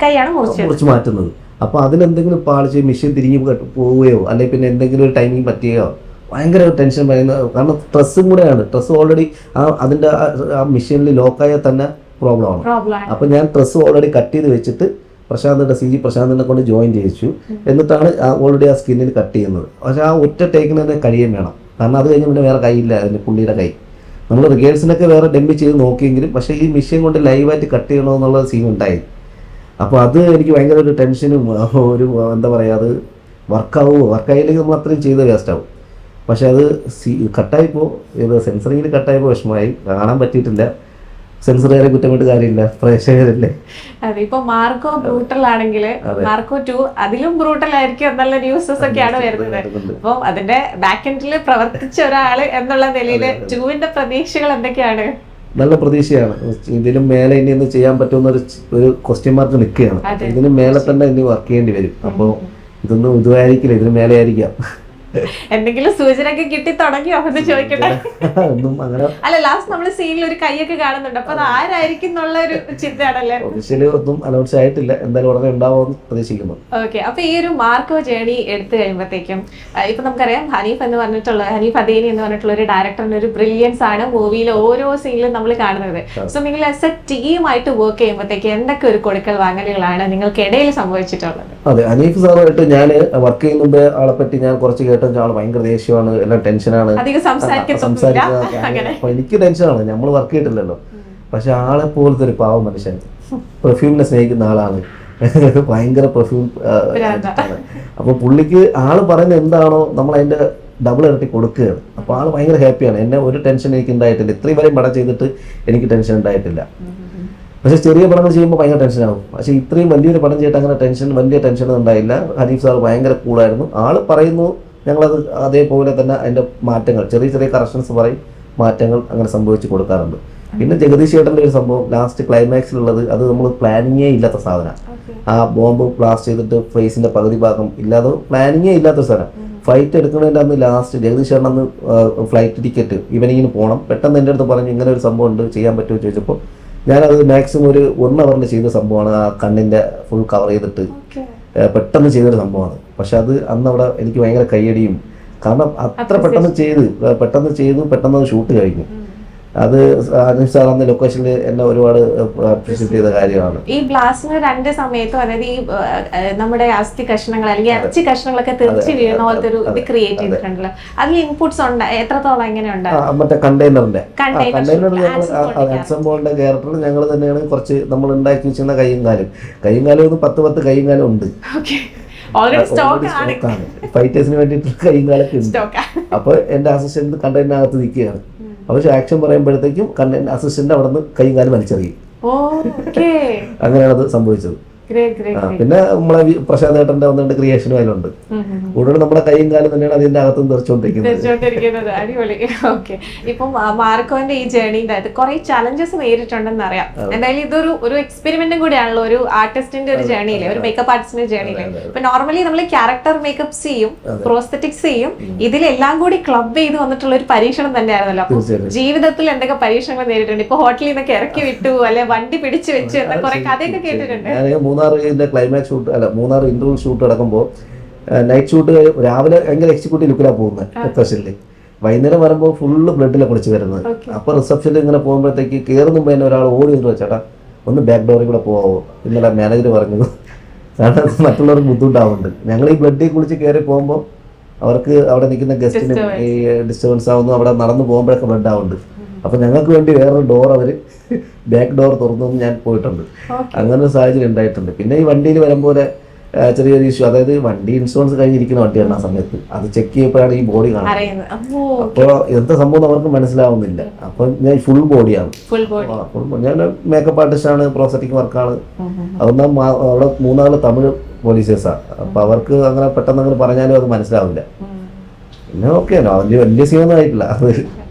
മുറിച്ച് മാറ്റുന്നത്. അപ്പോൾ അതിലെന്തെങ്കിലും പാളിച്ച് മെഷീൻ തിരിഞ്ഞ് പോവുകയോ അല്ലെങ്കിൽ പിന്നെ എന്തെങ്കിലും ഒരു ടൈമിങ് പറ്റുകയോ ഭയങ്കര ടെൻഷൻ പറയുന്നത്. കാരണം സ്ട്രെസ്സും കൂടെയാണ്. സ്ട്രെസ് ഓൾറെഡി അതിൻ്റെ ആ മെഷീനിൽ ലോക്കായാൽ തന്നെ പ്രോബ്ലമാണ്. അപ്പോൾ ഞാൻ സ്ട്രെസ് ഓൾറെഡി കട്ട് ചെയ്ത് വെച്ചിട്ട് പ്രശാന്തിനെ കൊണ്ട് ജോയിൻ ചെയ്യിച്ചു. എന്നിട്ടാണ് ഓൾറെഡി ആ സ്കിന്നിൽ കട്ട് ചെയ്യുന്നത്. പക്ഷേ ആ ഒറ്റ ടേക്കിന് തന്നെ കഴിയും വേണം. കാരണം അത് കഴിഞ്ഞ് പിന്നെ വേറെ കൈയില്ല അതിൻ്റെ പുള്ളിയുടെ കൈ. നമ്മൾ റിഗേഴ്സിനൊക്കെ വേറെ ഡെമ്പി ചെയ്ത് നോക്കിയെങ്കിലും പക്ഷേ ഈ മെഷീൻ കൊണ്ട് ലൈവായിട്ട് കട്ട് ചെയ്യണമെന്നുള്ള സീൻ ഉണ്ടായി. അപ്പോൾ അത് എനിക്ക് ഭയങ്കര ഒരു ടെൻഷനും ഒരു എന്താ പറയുക, അത് വർക്കായില്ലെങ്കിൽ നമ്മൾ അത്രയും ചെയ്ത് വേസ്റ്റ് ആവും. പക്ഷെ അത് കട്ടായിപ്പോൾ സെൻസറിങ്ങിൽ കട്ടായപ്പോൾ വിഷമമായി, കാണാൻ പറ്റിയിട്ടില്ല. സെൻസറുകാരെ കുറ്റമായിട്ട് കാര്യമില്ല, പ്രേക്ഷകരല്ലേ. അതെ, ഇപ്പൊ മാർക്കോ ബ്രൂട്ടൽ ആണെങ്കിൽ മാർക്കോ 2 അതിലും ബ്രൂട്ടൽ ആയിരിക്കും എന്നുള്ള ന്യൂസസ് ഒക്കെയാണ് വരുന്നത്. അപ്പൊ അതിന്റെ ബാക്ക് എൻഡിൽ പ്രവർത്തിച്ച ഒരാള് എന്നുള്ള നിലയിൽ 2ന്റെ പ്രതീക്ഷകൾ എന്തൊക്കെയാണ്? നല്ല പ്രതീക്ഷയാണ്. ഇതിലും മേലെ ഇനി ഒന്ന് ചെയ്യാൻ പറ്റുന്ന ഒരു ക്വസ്റ്റ്യൻ മാർക്ക് നിൽക്കുകയാണ്. ഇതിന് മേലെ തന്നെ ഇനി വർക്ക് ചെയ്യേണ്ടി വരും. അപ്പോൾ ഇതൊന്നും ഇതുമായിരിക്കില്ല, ഇതിന് മേലെ ആയിരിക്കാം. എന്തെങ്കിലും സൂചന ഒക്കെ കിട്ടി തുടങ്ങിയോ എന്ന് ചോദിക്കട്ടെ. അല്ല, ലാസ്റ്റ് നമ്മൾ സീനിൽ ഒരു കൈയൊക്കെ കാണുന്നുണ്ട്. അപ്പൊ അത് ആരായിരിക്കും എന്നുള്ള ഒരു ചിന്തയാണല്ലേ. ഒന്നും അനൗൺസ് ആയിട്ടില്ല, എന്തായാലും ഉടനെ ഉണ്ടാവുമെന്ന് പ്രതീക്ഷിക്കുന്നു. ഓക്കെ, അപ്പൊ ഈ ഒരു മാർക്കോ ജേണി എടുത്തു കഴിയുമ്പോഴത്തേക്കും ഇപ്പൊ നമുക്കറിയാം ഹനീഫ് അദേനി എന്ന് പറഞ്ഞിട്ടുള്ള ഒരു ഡയറക്ടറിന്റെ ഒരു ബ്രില്യൻസ് ആണ് മൂവിയിലെ ഓരോ സീനിലും നമ്മൾ കാണുന്നത്. സോ നിങ്ങൾ ആസ് എ ടീമായിട്ട് വർക്ക് ചെയ്യുമ്പോഴത്തേക്ക് എന്തൊക്കെ ഒരു കൊടുക്കൽ വാങ്ങലുകളാണ് നിങ്ങൾക്കിടയിൽ സംഭവിച്ചിട്ടുള്ളത്? അതെ, ഹനീഫ് സാറുമായിട്ട് ഞാൻ വർക്ക് ചെയ്യുന്നുണ്ട്. ആളെ പറ്റി ഞാൻ കുറച്ച് കേട്ട ആൾ ഭയങ്കര ദേഷ്യമാണ്, എല്ലാം ടെൻഷനാണ്, സംസാരിക്കുന്നത്. അപ്പൊ എനിക്ക് ടെൻഷനാണ്, നമ്മൾ വർക്ക് ചെയ്തിട്ടില്ലല്ലോ. പക്ഷെ ആളെ പോലത്തെ ഒരു പാവം മനുഷ്യൻ, പെർഫ്യൂമിനെ സ്നേഹിക്കുന്ന ആളാണ്, ഭയങ്കര പെർഫ്യൂം. അപ്പൊ പുള്ളിക്ക് ആള് പറയുന്നത് എന്താണോ നമ്മൾ അതിന്റെ ഡബിൾ ഇരട്ടി കൊടുക്കുകയാണ്. അപ്പൊ ആള് ഭയങ്കര ഹാപ്പിയാണ്. എന്നെ ഒരു ടെൻഷൻ എനിക്ക് ഉണ്ടായിട്ടില്ല. ഇത്രയും വരെയും പടം ചെയ്തിട്ട് എനിക്ക് ടെൻഷൻ ഉണ്ടായിട്ടില്ല. പക്ഷെ ചെറിയ പടങ്ങൾ ചെയ്യുമ്പോൾ ഭയങ്കര ടെൻഷനാകും. പക്ഷെ ഇത്രയും വലിയൊരു പടം ചെയ്തിട്ട് അങ്ങനെ വലിയ ടെൻഷനൊന്നും ഉണ്ടായില്ല. ഹനീഫ് സാർ ഭയങ്കര കൂളായിരുന്നു. ആള് പറയുന്നു, ഞങ്ങളത് അതേപോലെ തന്നെ അതിൻ്റെ മാറ്റങ്ങൾ ചെറിയ ചെറിയ കറക്ഷൻസ് പറയും, മാറ്റങ്ങൾ അങ്ങനെ സംഭവിച്ച് കൊടുക്കാറുണ്ട്. പിന്നെ ജഗദീഷ് ചേട്ടൻ്റെ ഒരു സംഭവം ലാസ്റ്റ് ക്ലൈമാക്സിലുള്ളത്, അത് നമ്മൾ പ്ലാനിങ്ങേ ഇല്ലാത്ത സാധനം. ആ ബോംബ് ബ്ലാസ്റ്റ് ചെയ്തിട്ട് ഫേസിന്റെ പകുതി ഭാഗം ഇല്ലാതെ പ്ലാനിങ്ങേ ഇല്ലാത്ത സാധനം. ഫ്ലൈറ്റ് എടുക്കുന്നതിൻ്റെ അന്ന് ലാസ്റ്റ് ജഗദീഷ് ചേട്ടൻ അന്ന് ഫ്ലൈറ്റ് ടിക്കറ്റ് ഇവനിങ്ങനെ പോകണം, പെട്ടെന്ന് എൻ്റെ അടുത്ത് പറഞ്ഞു ഇങ്ങനെ ഒരു സംഭവം ഉണ്ട്, ചെയ്യാൻ പറ്റുമോ ചോദിച്ചപ്പോൾ ഞാനത് മാക്സിമം ഒരു 1 hour ചെയ്ത സംഭവമാണ്. ആ കണ്ണിൻ്റെ ഫുൾ കവർ ചെയ്തിട്ട് പെട്ടെന്ന് ചെയ്തൊരു സംഭവമാണ്. പക്ഷെ അത് അന്ന് അവിടെ എനിക്ക് ഭയങ്കര കയ്യടിയും, കാരണം അത്ര പെട്ടെന്ന് ചെയ്തു പെട്ടെന്ന് ഷൂട്ട് കഴിഞ്ഞു. അത് അനീഫ് സാർ അന്ന് ലൊക്കേഷനിൽ എന്നെ ഒരുപാട് അപ്രീഷിയേറ്റ് ചെയ്ത കാര്യമാണ്. ഈ ബ്ലാസ്റ്റിന് 2 സമയത്തും, അതായത് ഈ നമ്മുടെ അസ്ഥി കഷ്ണങ്ങൾ അല്ലെങ്കിൽ ഇറച്ചി കഷ്ണങ്ങളൊക്കെ തെറിച്ച് വീഴുന്ന പോലത്തെ ഒരു ഇത് ക്രിയേറ്റ് ചെയ്തിട്ടുണ്ടല്ലോ. അതിൽ ഇൻപുട്സ് എത്രത്തോളം എങ്ങനെയുണ്ട്? മറ്റേ കണ്ടെയ്നറിന്റെ ആൻസംബോളിന്റെ ക്യാരക്ടറിൽ ഞങ്ങൾ തന്നെയാണ് കുറച്ച് നമ്മൾ ഉണ്ടാക്കി വെച്ചിരുന്ന കൈയും കാലും ഒന്ന് 10 കൈയും കാലും ഉണ്ട്. ഫൈറ്റേഴ്സിന് വേണ്ടിയിട്ട് കൈയും കാലൊക്കെ ഉണ്ട്. അപ്പൊ എന്റെ അസിസ്റ്റന്റ് കണ്ടെയ്നറിനകത്ത് നിൽക്കുകയാണ്. പക്ഷെ ആക്ഷൻ പറയുമ്പോഴത്തേക്കും അസിസ്റ്റന്റ് അവിടെ നിന്ന് കൈയും കാലും വലിച്ചെറിയും. അങ്ങനെയാണ് അത് സംഭവിച്ചത്. പിന്നെ നമ്മളെ പ്രശാന്ത് ഏട്ടന്റെ 1-2 ക്രിയേഷനും അതിലുണ്ട്. കൂടുതൽ നമ്മുടെ കൈയും കാലം തന്നെയാണ് അതിന്റെ അകത്തും തെറിച്ചോണ്ടിരിക്കുന്നത്. അടിപൊളി. ഓക്കെ, ഇപ്പം മാർക്കോന്റെ ഈ ജേർണിന്റെ അകത്ത് കുറെ ചലഞ്ചസ് നേരിട്ടുണ്ടെന്ന് അറിയാം. എന്തായാലും ഇതൊരു എക്സ്പെരിമെന്റും കൂടിയാണല്ലോ ഒരു ആർട്ടിസ്റ്റിന്റെ ഒരു ജേർണിയിലെ, ഒരു മേക്കപ്പ് ആർട്ടിസ്റ്റിന്റെ ജേർണിയിലെ. ഇപ്പൊ നോർമലി നമ്മൾ ക്യാരക്ടർ മേക്കപ്സ് ചെയ്യും, പ്രോസ്തെറ്റിക്സ് ചെയ്യും, ഇതിലെല്ലാം കൂടി ക്ലബ് ചെയ്ത് വന്നിട്ടുള്ള ഒരു പരീക്ഷണം തന്നെയായിരുന്നല്ലോ. അപ്പൊ ജീവിതത്തിൽ എന്തൊക്കെ പരീക്ഷണങ്ങൾ നേരിട്ടുണ്ട്? ഇപ്പൊ ഹോട്ടലിൽ നിന്നൊക്കെ ഇറക്കി വിട്ടു, അല്ലെ വണ്ടി പിടിച്ചു വെച്ചു എന്ന കുറെ കഥയൊക്കെ കേട്ടിട്ടുണ്ട്. മൂന്നാറിന്റെ climax shoot Munnar interview shoot നടക്കുമ്പോൾ നൈറ്റ് ഷൂട്ട് രാവിലെ ഭയങ്കര എക്സിക്യൂട്ടീവ് ലുക്കിലാണ് പോകുന്നത് റിസപ്ഷനിൽ. വൈകുന്നേരം വരുമ്പോൾ ഫുള്ള് ബ്ലഡിലാണ് കുളിച്ച് വരുന്നത്. അപ്പോൾ റിസപ്ഷനിൽ ഇങ്ങനെ പോകുമ്പോഴത്തേക്ക് കയറുന്ന മുമ്പ് തന്നെ ഒരാൾ ഓടി വന്നിട്ട് വെച്ചാട്ടാ ഒന്ന് ബാക്ക് ഡോറിൽ കൂടെ പോകാവോ, ഇന്നലെ മാനേജർ പറഞ്ഞത്. കാരണം മറ്റുള്ളവർക്ക് ബുദ്ധിമുട്ടാവുന്നുണ്ട്. ഞങ്ങൾ ഈ ബ്ലഡിൽ കുളിച്ച് കയറി പോകുമ്പോൾ അവർക്ക് അവിടെ നിൽക്കുന്ന ഗസ്റ്റിനും ഈ ഡിസ്റ്റർബൻസ് ആവുന്നു, അവിടെ നടന്നു പോകുമ്പോഴൊക്കെ ബ്ലഡ് ആവുന്നുണ്ട്. അപ്പൊ ഞങ്ങൾക്ക് വേണ്ടി വേറൊരു ഡോർ അവര് ബാക്ക് ഡോർ തുറന്നു ഞാൻ പോയിട്ടുണ്ട്. അങ്ങനെ ഒരു സാഹചര്യം ഉണ്ടായിട്ടുണ്ട്. പിന്നെ ഈ വണ്ടിയിൽ വരുമ്പോൾ ചെറിയൊരു ഇഷ്യൂ, അതായത് വണ്ടി ഇൻഷുറൻസ് കഴിഞ്ഞിരിക്കുന്ന വണ്ടിയാണ് ആ സമയത്ത്. അത് ചെക്ക് ചെയ്യപ്പോഴാണ് ഈ ബോഡി കാണുന്നത്. അപ്പോൾ എന്താ സംഭവം അവർക്ക് മനസ്സിലാവുന്നില്ല. അപ്പൊ ഞാൻ ഫുൾ ബോഡിയാണ്, ഞാൻ മേക്കപ്പ് ആർട്ടിസ്റ്റാണ്, പ്രോസറ്റിക് വർക്കാണ്. അതൊന്നും അവിടെ 3 തമിഴ് പോലീസേഴ്സാണ്. അപ്പൊ അവർക്ക് അങ്ങനെ പെട്ടെന്ന് അങ്ങനെ പറഞ്ഞാലും അത് മനസ്സിലാവില്ല. പിന്നെ ഓക്കെ, വലിയ സീനൊന്നും ആയിട്ടില്ല. അത്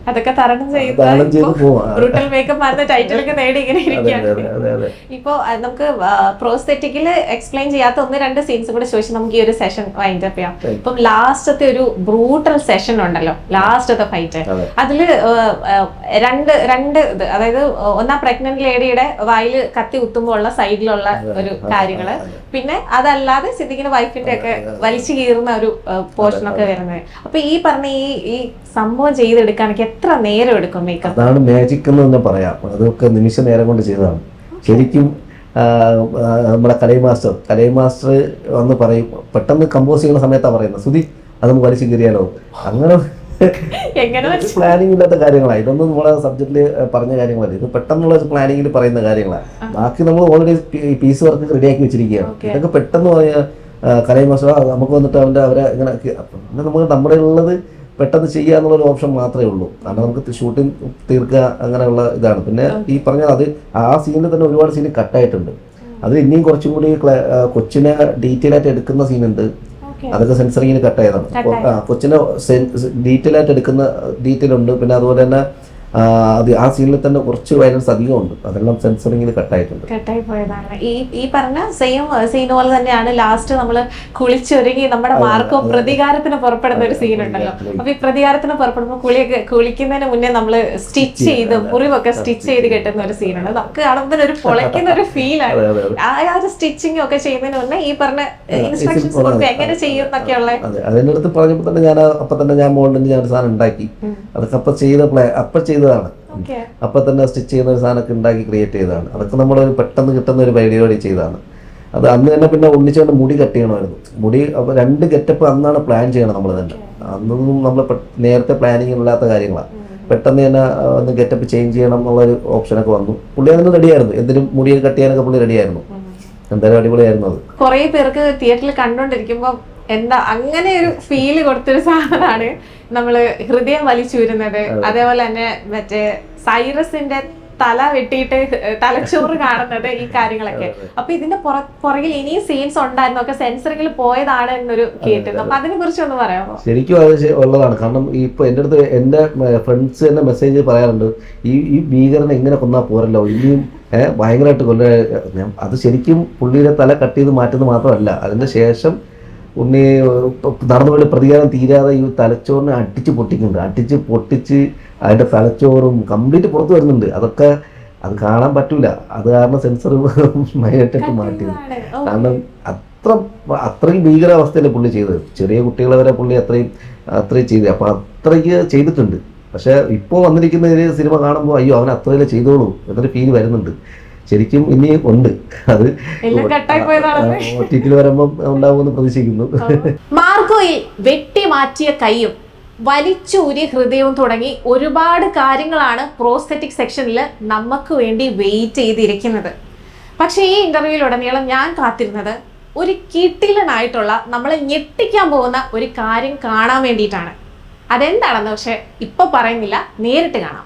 അതൊക്കെ തരണം തരണം ചെയ്ത് പോവാം. ബ്രൂട്ടൽ മേക്കപ്പ് ആയിരുന്ന ടൈറ്റിലൊക്കെ നേടി ഇങ്ങനെ ഇരിക്കുകയാണ്. അതെ. ഇപ്പോ നമുക്ക് പ്രോസ്തെറ്റിക്കില് എക്സ്പ്ലെയിൻ ചെയ്യാത്ത 1-2 സീൻസ് കൂടെ ചോദിച്ച് നമുക്ക് ഈ ഒരു സെഷൻ വൈൻഡ് അപ്പ് ചെയ്യാം. ഇപ്പം ലാസ്റ്റത്തെ ഒരു ബ്രൂട്ടൽ സെഷൻ ഉണ്ടല്ലോ, ലാസ്റ്റത്തെ ഫൈറ്റ്, അതില് രണ്ട് ഇത്, അതായത് ഒന്നാ പ്രഗ്നന്റ് ലേഡിയുടെ വായിൽ കത്തി കുത്തുമ്പോൾ ഉള്ള സൈഡിലുള്ള ഒരു കാര്യങ്ങള്, പിന്നെ അതല്ലാതെ സിദ്ദിഖിന്റെ വൈഫിന്റെ ഒക്കെ വലിച്ചു കീറുന്ന ഒരു പോർഷൻ ഒക്കെ വരുന്നത്. അപ്പൊ ഈ പറഞ്ഞ ഈ സംഭവം ചെയ്തെടുക്കാണെങ്കിൽ എത്ര നേരം എടുക്കും മേക്കപ്പ്? അതാണ് മാജിക് എന്ന് തന്നെ പറയാം. അതൊക്കെ നിമിഷ നേരം കൊണ്ട് ചെയ്തതാണ് ശരിക്കും. നമ്മുടെ കലൈ മാസ്റ്റർ വന്ന് പറയും, പെട്ടെന്ന് കമ്പോസ് ചെയ്യുന്ന സമയത്താണ് പറയുന്നത്, സുധി അത് നമുക്ക് വലിച്ചു കീറിയാലോ. അങ്ങനെ പ്ലാനിങ് ഇല്ലാത്ത കാര്യങ്ങളാണ് ഇതൊന്നും. നമ്മളെ സബ്ജക്റ്റിൽ പറഞ്ഞ കാര്യങ്ങളല്ല, ഇത് പെട്ടെന്നുള്ള പ്ലാനിങ്ങിൽ പറയുന്ന കാര്യങ്ങളാണ്. ബാക്കി നമ്മൾ ഓൾറെഡി പീസ് വർക്ക് റെഡിയാക്കി വെച്ചിരിക്കുകയാണ്. ഇതൊക്കെ പെട്ടെന്ന് പറയാ കലൈ മാസ്റ്റർ നമുക്ക് വന്നിട്ട് അവരെ ഇങ്ങനെ നമുക്ക് നമ്മുടെ ഉള്ളത് പെട്ടെന്ന് ചെയ്യുക എന്നുള്ളൊരു ഓപ്ഷൻ മാത്രമേ ഉള്ളൂ. കാരണം നമുക്ക് ഷൂട്ടിംഗ് തീർക്കുക അങ്ങനെയുള്ള ഇതാണ്. പിന്നെ ഈ പറഞ്ഞ അത് ആ സീനിൽ തന്നെ ഒരുപാട് സീൻ കട്ടായിട്ടുണ്ട്. അത് ഇനിയും കുറച്ചും കൂടി കൊച്ചിനെ ഡീറ്റെയിൽ ആയിട്ട് എടുക്കുന്ന സീനുണ്ട്, അതൊക്കെ സെൻസറിങ്ങിന് കട്ടായതാണ്. കൊച്ചിനെ ഡീറ്റെയിൽ ആയിട്ട് എടുക്കുന്ന ഡീറ്റെയിൽ ഉണ്ട്. പിന്നെ അതുപോലെ തന്നെ അത് ആ സീനിൽ തന്നെ കുറച്ച് വയലൻസ് അധികം ഉണ്ട്, അതെല്ലാം സെൻസറിങ്ങിൽ കട്ടായിട്ടുണ്ട്. കട്ടായി പോയതാണ്. ഈ പറഞ്ഞ സെയിം സീൻ പോലെ തന്നെയാണ് ലാസ്റ്റ് നമ്മൾ കുളിച്ചൊരുങ്ങി നമ്മുടെ മാർക്കോ പ്രതികാരത്തിന് പുറപ്പെടുന്ന ഒരു സീൻ ഉണ്ടല്ലോ. അപ്പൊ ഈ പ്രതികാരത്തിന് പുറപ്പെടുമ്പോൾ കുളിക്കുന്നതിന് മുന്നേ നമ്മൾ സ്റ്റിച്ച് ചെയ്ത് മുറിവൊക്കെ സ്റ്റിച്ച് ചെയ്ത് കെട്ടുന്ന ഒരു സീനുണ്ട്. നമുക്ക് കാണുമ്പോൾ ഒരു പൊളയ്ക്കുന്ന ഒരു ഫീലാണ്. ആ ഒരു സ്റ്റിച്ചിങ് ഒക്കെ ചെയ്യുന്നതിന് മുന്നേ ഈ പറഞ്ഞ ഇൻസ്ട്രക്ഷൻസ് കൊടുത്ത് എങ്ങനെ ചെയ്യും എന്നൊക്കെയുള്ള അതിന്റെ അടുത്ത് പറഞ്ഞപ്പോൾ തന്നെ ഞാൻ മോളിൽ ഞാൻ ഒരു സാധനം ഉണ്ടാക്കി, അതൊക്കെ അപ്പൊ ചെയ്തതാണ്. അപ്പൊ തന്നെ സ്റ്റിച്ച് ചെയ്യുന്ന ഒരു സാധനമൊക്കെ ഉണ്ടാക്കി ക്രിയേറ്റ് ചെയ്തതാണ്. അതൊക്കെ നമ്മൾ പെട്ടെന്ന് കിട്ടുന്ന ഒരു പരിപാടി ചെയ്തതാണ്. അത് അന്ന് തന്നെ പിന്നെ ഉണ്ണിച്ചേട്ടൻ മുടി കട്ട് ചെയ്യണമായിരുന്നു. മുടി 2 ഗെറ്റപ്പ് അന്നാണ് പ്ലാൻ ചെയ്യണം നമ്മൾ തന്നെ. അന്നൊന്നും നമ്മൾ നേരത്തെ പ്ലാനിങ് ഇല്ലാത്ത കാര്യങ്ങളാണ്. പെട്ടെന്ന് തന്നെ ഒന്ന് ഗെറ്റപ്പ് ചേഞ്ച് ചെയ്യണം എന്നുള്ളൊരു ഓപ്ഷനൊക്കെ വന്നു. പുള്ളി അതിന് റെഡിയായിരുന്നു, എന്തിനും മുടിയൊക്കെ കട്ട് ചെയ്യാനൊക്കെ പുള്ളി റെഡിയായിരുന്നു. എന്തായാലും അടിപൊളിയായിരുന്നു അത്. കുറെ പേർക്ക് തിയേറ്ററിൽ കണ്ടോണ്ടിരിക്കുമ്പോ എന്താ അങ്ങനെ ഒരു ഫീല് കൊടുത്തൊരു സാധനമാണ് നമ്മള് ഹൃദയം വലിച്ചൂരുന്നത്. അതേപോലെ തന്നെ മറ്റേ സൈറസിന്റെ തല വെട്ടിയിട്ട് തലച്ചോറ് കാണുന്നത്, ഈ കാര്യങ്ങളൊക്കെ. അപ്പൊ ഇതിന്റെ പുറകിൽ ഇനിയും സീൻസ് ഉണ്ടായിരുന്നു, ഒക്കെ സെൻസറിങ്ങിൽ പോയതാണ് എന്നൊരു കേട്ടിരുന്നു. അപ്പൊ അതിനെ കുറിച്ച് ഒന്ന് പറയാമോ? ശരിക്കും അത് ഉള്ളതാണ്. കാരണം ഇപ്പൊ എന്റെ അടുത്ത് എന്റെ ഫ്രണ്ട്സ് തന്നെ മെസ്സേജ് പറയാറുണ്ട്, ഈ ഭീകരനെ എങ്ങനെ കൊന്നാൽ പോരല്ലോ, ഇനിയും ഭയങ്കരമായിട്ട് അത് ശരിക്കും പുള്ളിയുടെ തല കട്ട് ചെയ്ത് മാറ്റുന്നത് മാത്രമല്ല, അതിന്റെ ശേഷം ഉണ്ണി നടന്നുകൊണ്ട് പ്രതികാരം തീരാതെ ഈ തലച്ചോറിനെ അടിച്ച് പൊട്ടിച്ച് അതിന്റെ തലച്ചോറും കംപ്ലീറ്റ് പുറത്ത് വരുന്നുണ്ട്. അതൊക്കെ അത് കാണാൻ പറ്റൂല. അത് കാരണം സെൻസർ മൈനായിട്ടൊക്കെ മാറ്റിയത്. കാരണം അത്രയും ഭീകരാവസ്ഥയല്ലേ പുള്ളി ചെയ്തത്. ചെറിയ കുട്ടികളെ വരെ പുള്ളി അത്രയും ചെയ്തത്. അപ്പൊ അത്രയ്ക്ക് ചെയ്തിട്ടുണ്ട്. പക്ഷെ ഇപ്പോൾ വന്നിരിക്കുന്ന ഒരു സിനിമ കാണുമ്പോൾ അയ്യോ അവൻ അത്രയല്ലേ ചെയ്തോളൂ എന്നൊരു ഫീൽ വരുന്നുണ്ട്. ശരിക്കും ഇനി ഉണ്ട്, അത് OTT വരുമ്പോൾ ഉണ്ടാവുമെന്ന് പ്രതീക്ഷിക്കുന്നു. മാർഗോയിൽ വെട്ടി മാറ്റിയ കൈയും വലിച്ചൂരിയ ഹൃദയവും തുടങ്ങി ഒരുപാട് കാര്യങ്ങളാണ് പ്രോസ്തെറ്റിക് സെക്ഷനിൽ നമുക്ക് വേണ്ടി വെയിറ്റ് ചെയ്തിരിക്കുന്നത്. പക്ഷേ ഈ ഇന്റർവ്യൂയിലുടനീളം ഞാൻ കാത്തിരുന്നത് ഒരു കിടിലനായിട്ടുള്ള നമ്മളെ ഞെട്ടിക്കാൻ പോകുന്ന ഒരു കാര്യം കാണാൻ വേണ്ടിയിട്ടാണ്. അതെന്താണെന്ന് പക്ഷെ ഇപ്പൊ പറയുന്നില്ല, നേരിട്ട് കാണാം.